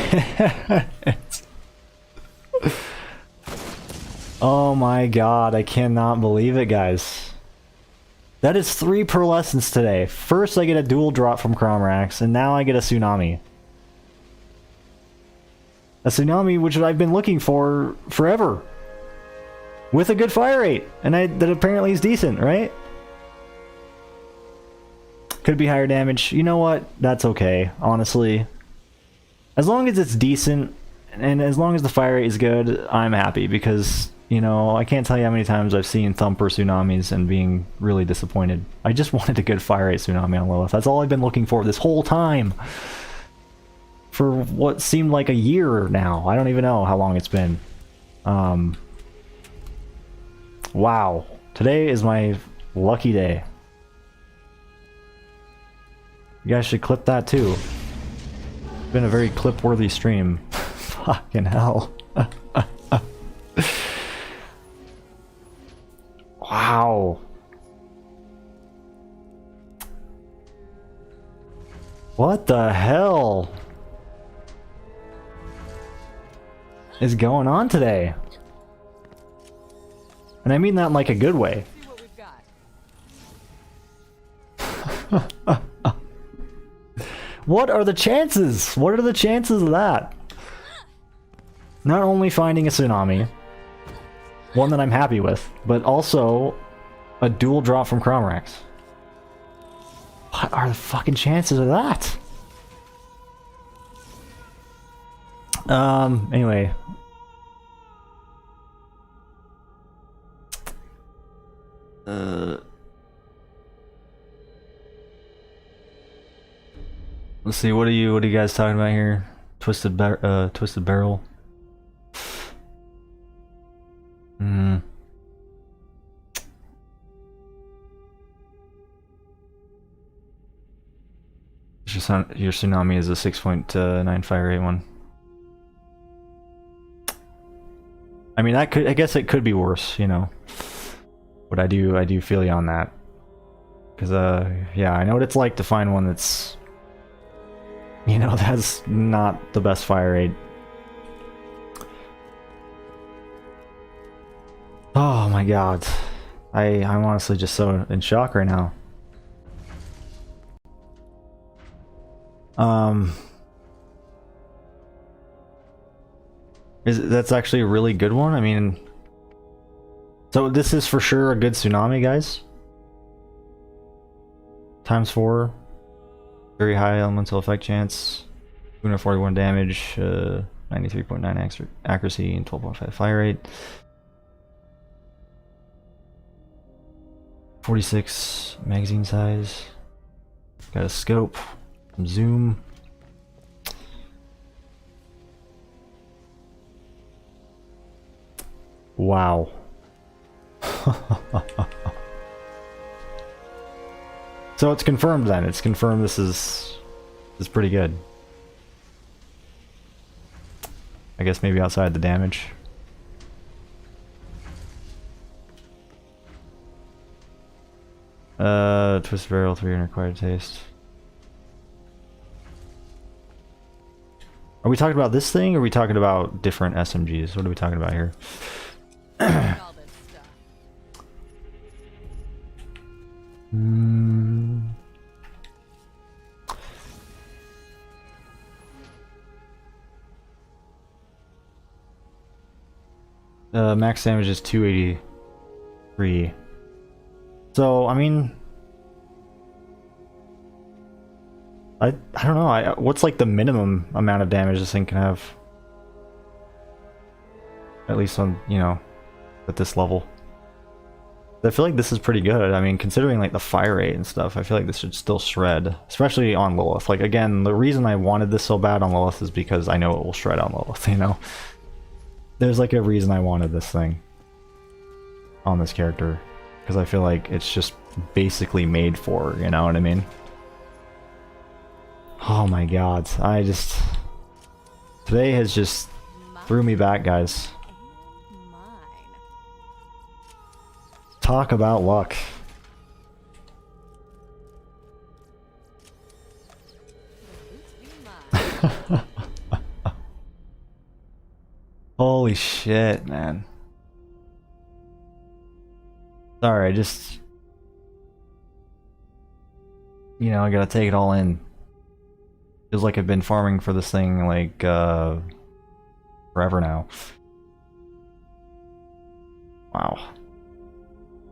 Oh my god, I cannot believe it, guys. That is 3 pearlescents today. First I get a dual drop from Crawmerax, and now I get a tsunami. A tsunami which I've been looking for forever. With a good fire rate, and that apparently is decent, right? Could be higher damage. You know what? That's okay, honestly. As long as it's decent, and as long as the fire rate is good, I'm happy, because, you know, I can't tell you how many times I've seen Thumper tsunamis and being really disappointed. I just wanted a good fire rate tsunami on Lilith. That's all I've been looking for this whole time. For what seemed like a year now. I don't even know how long it's been. Wow. Today is my lucky day. You guys should clip that too. It's been a very clip-worthy stream. Fucking hell. Wow. What the hell is going on today? And I mean that in like a good way. What are the chances? What are the chances of that? Not only finding a tsunami, one that I'm happy with, but also a dual drop from Crawmerax. What are the fucking chances of that? Anyway. Let's see, what are you guys talking about here? Twisted barrel. Your tsunami is a 6.9 fire rate one. I mean, I guess it could be worse, you know. But I do feel you on that. Cause yeah, I know what it's like to find one that's, you know, that's not the best fire rate. Oh my god. I'm honestly just so in shock right now. That's actually a really good one? I mean, so this is for sure a good tsunami, guys? ×4. Very high elemental effect chance. 241 damage, 93.9 accuracy, and 12.5 fire rate. 46 magazine size. Got a scope. Zoom. Wow. So it's confirmed then. It's confirmed this is pretty good. I guess maybe outside the damage. Twisted barrel, 300 acquired taste. Are we talking about this thing, or are we talking about different SMGs? What are we talking about here? Max damage is 283. So, I mean, I don't know. What's like the minimum amount of damage this thing can have? At least on, you know, at this level. I feel like this is pretty good. I mean, considering like the fire rate and stuff, I feel like this should still shred, especially on Lilith. Like, again, the reason I wanted this so bad on Lilith is because I know it will shred on Lilith, you know? There's like a reason I wanted this thing on this character, because I feel like it's just basically made for, you know what I mean? Oh my god, today has just threw me back, guys. Talk about luck. Holy shit, man. Sorry, I just... You know, I gotta take it all in. Feels like I've been farming for this thing, like, forever now. Wow.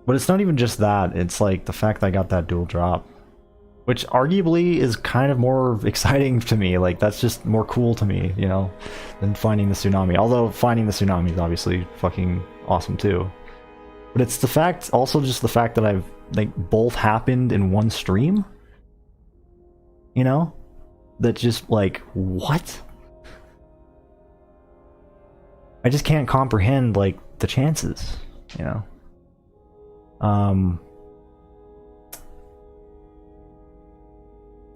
But it's not even just that, it's like the fact that I got that dual drop. Which arguably is kind of more exciting to me, like that's just more cool to me, you know, than finding the tsunami. Although finding the tsunami is obviously fucking awesome too. But it's the fact, also just the fact that I've, like, both happened in one stream? You know? That just, like, what? I just can't comprehend, like, the chances, you know?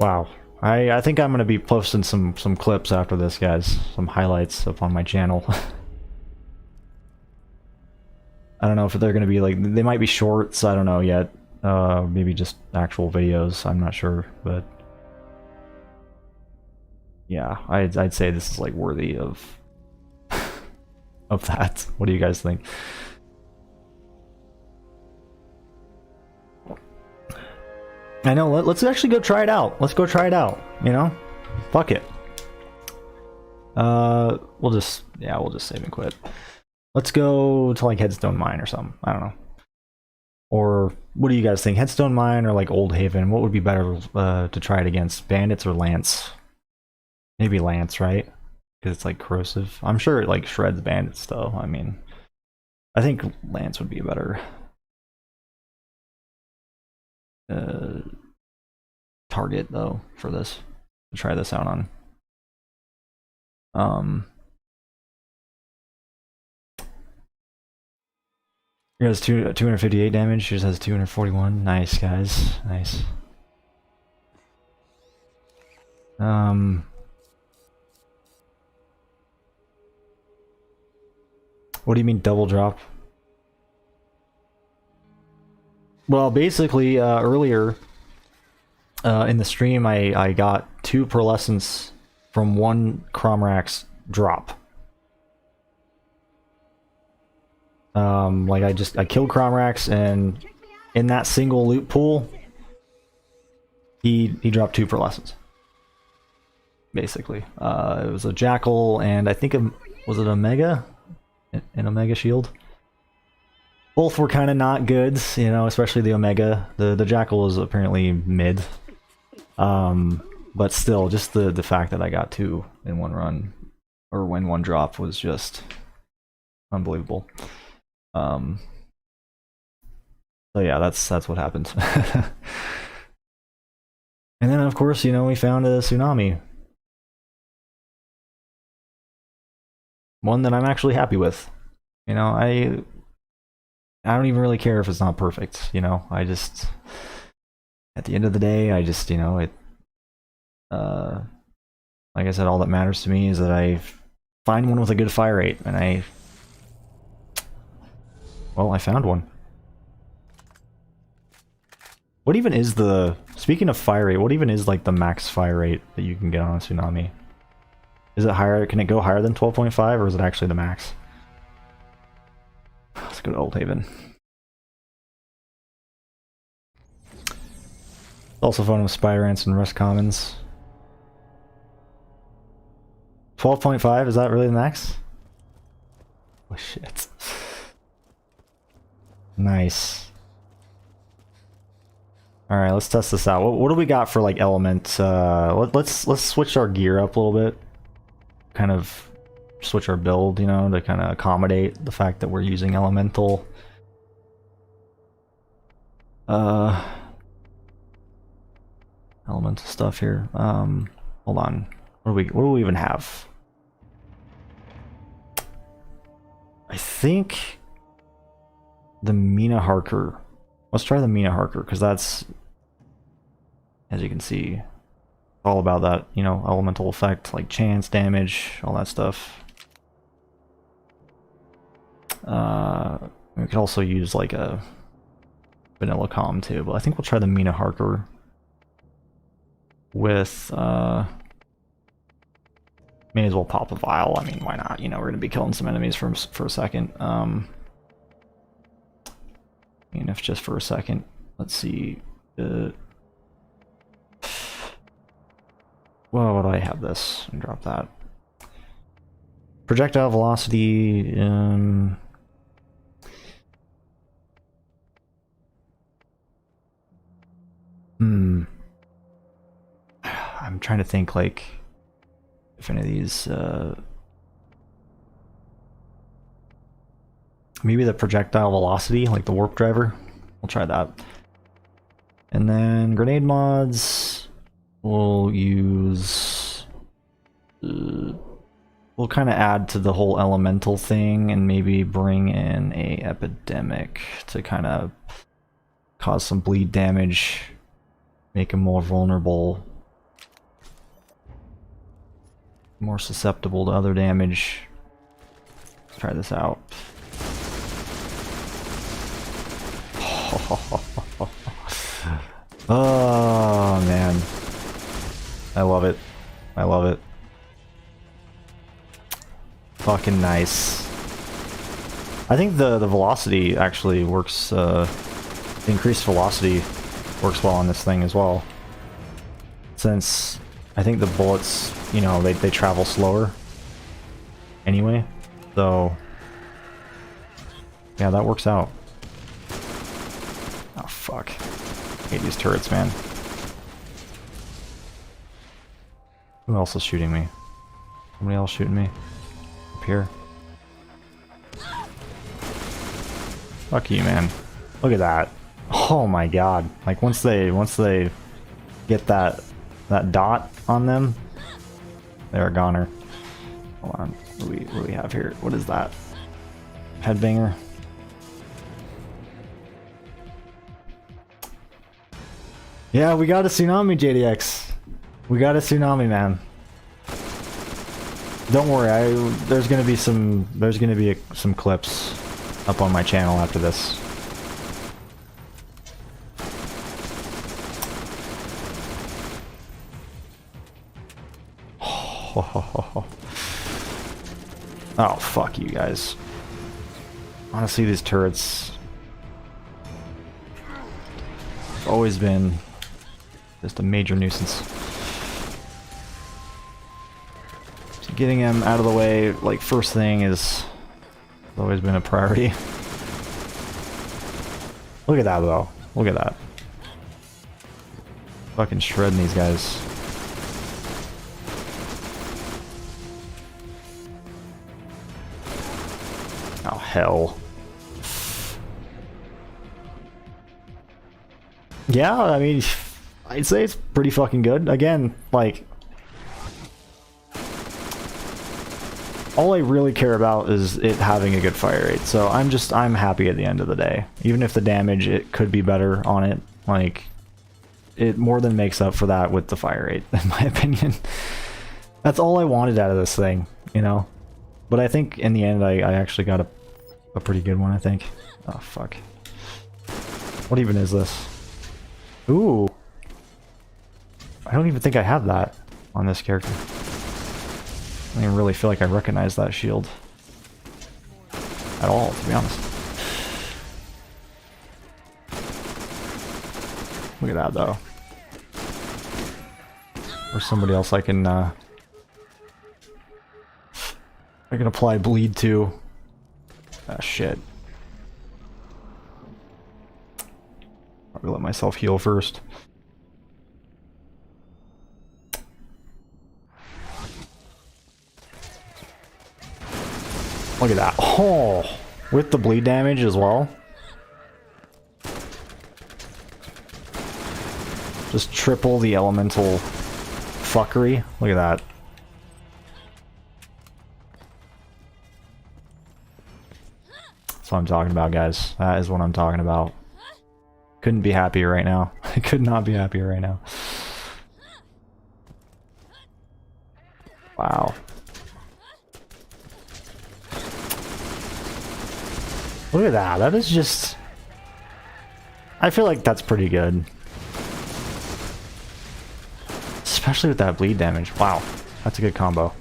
Wow. I think I'm gonna be posting some clips after this, guys. Some highlights up on my channel. I don't know if they're gonna be like, they might be shorts, I don't know yet. Maybe just actual videos, I'm not sure, but yeah, I'd say this is like worthy of of that. What do you guys think? I know, let's actually go try it out. Let's go try it out, you know? Fuck it. We'll just save and quit. Let's go to like Headstone Mine or something. I don't know. Or what do you guys think? Headstone Mine or like Old Haven? What would be better to try it against? Bandits or Lance? Maybe Lance, right? Because it's like corrosive. I'm sure it like shreds bandits though. I mean, I think Lance would be a better target though for this. To try this out on. He has 258 damage. She just has 241. Nice, guys. Nice. What do you mean double drop? Well, basically, earlier in the stream, I got 2 pearlescents from 1 Crawmerax drop. Like I killed Crawmerax, and in that single loot pool, he dropped 2 pearlescents. Basically, it was a Jackal, and I think was it a Mega, an Omega shield. Both were kind of not good, you know, especially the Omega. The Jackal was apparently mid, but still, just the fact that I got 2 in one run, or when 1 drop, was just unbelievable. So yeah, that's what happened. And then of course, you know, we found a tsunami. One that I'm actually happy with. You know, I don't even really care if it's not perfect, you know. I at the end of the day, I just, you know, like I said, all that matters to me is that I find one with a good fire rate, and well, I found one. What even is speaking of fire rate, what even is like the max fire rate that you can get on a tsunami? Is it higher, can it go higher than 12.5, or is it actually the max? Let's go to Old Haven. Also fun with Spider Ants and Rust Commons. 12.5, is that really the max? Oh shit. Nice. Alright, let's test this out. What do we got for like element? Let's switch our gear up a little bit. Kind of switch our build, you know, to kind of accommodate the fact that we're using elemental. Elemental stuff here. Hold on. What do we even have? I think the Mina Harker. Let's try the Mina Harker, because that's, as you can see, all about that, you know, elemental effect, like chance, damage, all that stuff. We could also use like a vanilla comm too, but I think we'll try the Mina Harker with, may as well pop a vial. I mean, why not? You know, we're gonna be killing some enemies for a second. Even if just for a second. Let's see. Well, what do I have this? And drop that. Projectile velocity. I'm trying to think, like, if any of these, maybe the projectile velocity, like the warp driver. We'll try that. And then grenade mods, we'll use, we'll kind of add to the whole elemental thing and maybe bring in a epidemic to kind of cause some bleed damage, make him more vulnerable, more susceptible to other damage. Let's try this out. Oh man, I love it. I love it. Fucking nice. I think the velocity actually works, the increased velocity works well on this thing as well, since I think the bullets, you know, they travel slower anyway, so yeah, that works out. Oh fuck, I hate these turrets, man. Who else is shooting me? Somebody else shooting me? Up here? Fuck you, man. Look at that. Oh my god. Like once they get that dot on them, they're a goner. Hold on. What do we have here? What is that? Headbanger? Yeah, we got a tsunami, JDX. We got a tsunami, man. Don't worry, there's gonna be some clips up on my channel after this. Oh, fuck you guys. Honestly, these turrets have always been just a major nuisance. So getting them out of the way, like, first thing has always been a priority. Look at that, though. Look at that. Fucking shredding these guys. Oh, hell. Yeah, I mean, I'd say it's pretty fucking good. Again, like, all I really care about is it having a good fire rate. So I'm happy at the end of the day. Even if the damage, it could be better on it. Like, it more than makes up for that with the fire rate, in my opinion. That's all I wanted out of this thing, you know? But I think in the end I actually got a pretty good one, I think. Oh, fuck. What even is this? Ooh. I don't even think I have that on this character. I don't even really feel like I recognize that shield at all, to be honest. Look at that, though. Or somebody else I can apply bleed to. Ah, shit. Probably let myself heal first. Look at that. Oh, with the bleed damage as well. Just triple the elemental fuckery. Look at that. That's what I'm talking about, guys. That is what I'm talking about. Couldn't be happier right now. I could not be happier right now. Wow. Look at that. That is just... I feel like that's pretty good. Especially with that bleed damage. Wow. That's a good combo.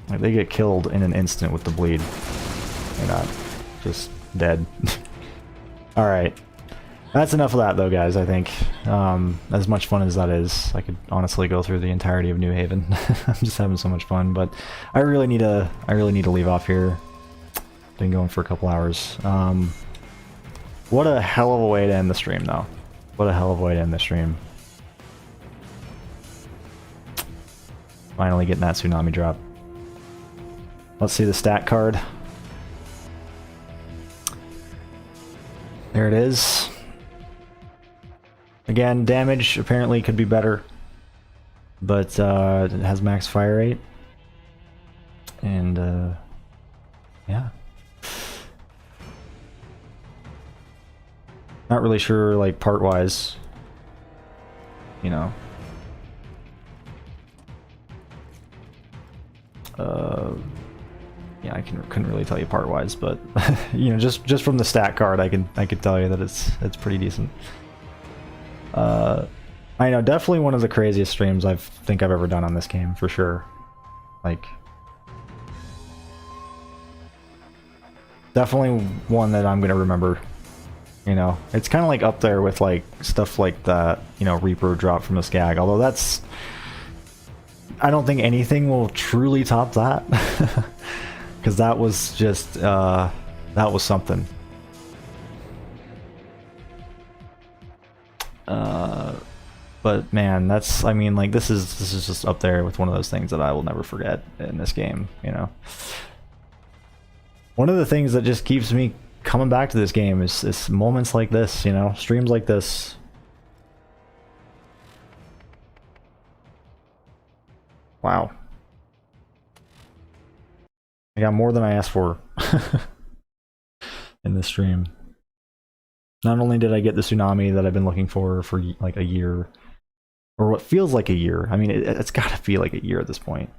Like, they get killed in an instant with the bleed. They're not just dead. Alright. That's enough of that, though, guys, I think. As much fun as that is, I could honestly go through the entirety of New Haven. I'm just having so much fun, but I really need to leave off here. Been going for a couple hours. What a hell of a way to end the stream, though. What a hell of a way to end the stream. Finally getting that tsunami drop. Let's see the stat card. There it is. Again, damage apparently could be better, but it has max fire rate. And yeah. Not really sure, like, part-wise, you know. Yeah, I couldn't really tell you part-wise, but you know, just from the stat card, I could tell you that it's pretty decent. I know, definitely one of the craziest streams I think I've ever done on this game, for sure. Like, definitely one that I'm gonna remember. You know, it's kind of like up there with like stuff like that, you know, Reaper drop from the Skag. Although that's, I don't think anything will truly top that, because that was just that was something. But man, that's, I mean, like, this is just up there with one of those things that I will never forget in this game. You know, one of the things that just keeps me coming back to this game is moments like this, you know, streams like this. Wow. I got more than I asked for in this stream. Not only did I get the tsunami that I've been looking for like a year, or what feels like a year. I mean, it's got to feel like a year at this point.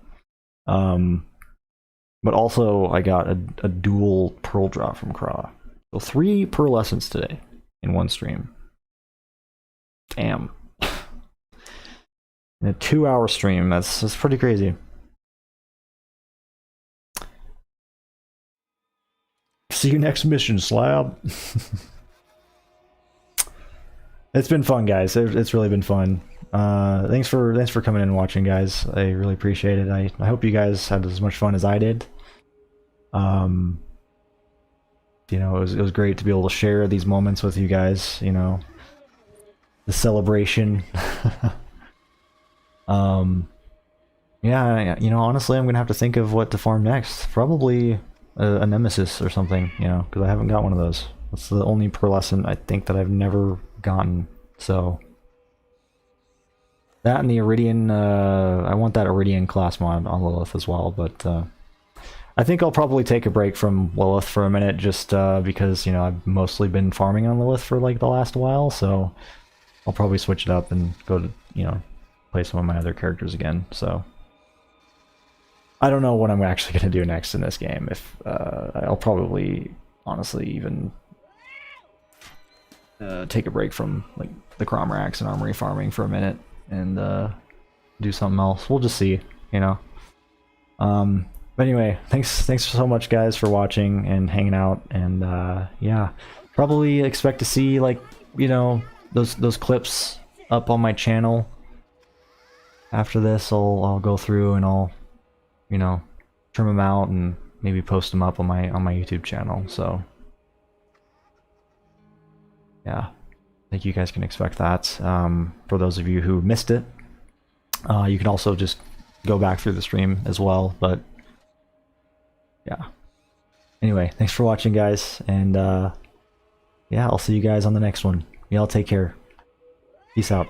But also I got a dual pearl drop from Craw. So 3 pearl essence today in one stream. Damn. In a 2-hour stream, that's pretty crazy. See you next mission, Slab. It's been fun, guys. It's really been fun. Thanks for coming in and watching, guys. I really appreciate it. I hope you guys had as much fun as I did. You know, it was great to be able to share these moments with you guys, you know. The celebration. Yeah, you know, honestly, I'm gonna have to think of what to farm next. Probably a nemesis or something, you know, because I haven't got one of those. That's the only pearlescent I think that I've never gotten. So that and the Iridian, I want that Iridian class mod on Lilith as well, but I I think I'll probably take a break from Lilith for a minute, just because, you know, I've mostly been farming on Lilith for like the last while, so I'll probably switch it up and go to, you know, play some of my other characters again. So I don't know what I'm actually going to do next in this game. If I'll probably, honestly, even take a break from like the Crawmerax and Armory farming for a minute and do something else. We'll just see, you know. But anyway, thanks so much, guys, for watching and hanging out. And yeah, probably expect to see, like, you know, those clips up on my channel. After this, I'll go through and I'll, you know, trim them out and maybe post them up on my YouTube channel. So yeah, I think you guys can expect that. For those of you who missed it, you can also just go back through the stream as well. But yeah. Anyway, thanks for watching, guys, and yeah, I'll see you guys on the next one. Y'all take care. Peace out.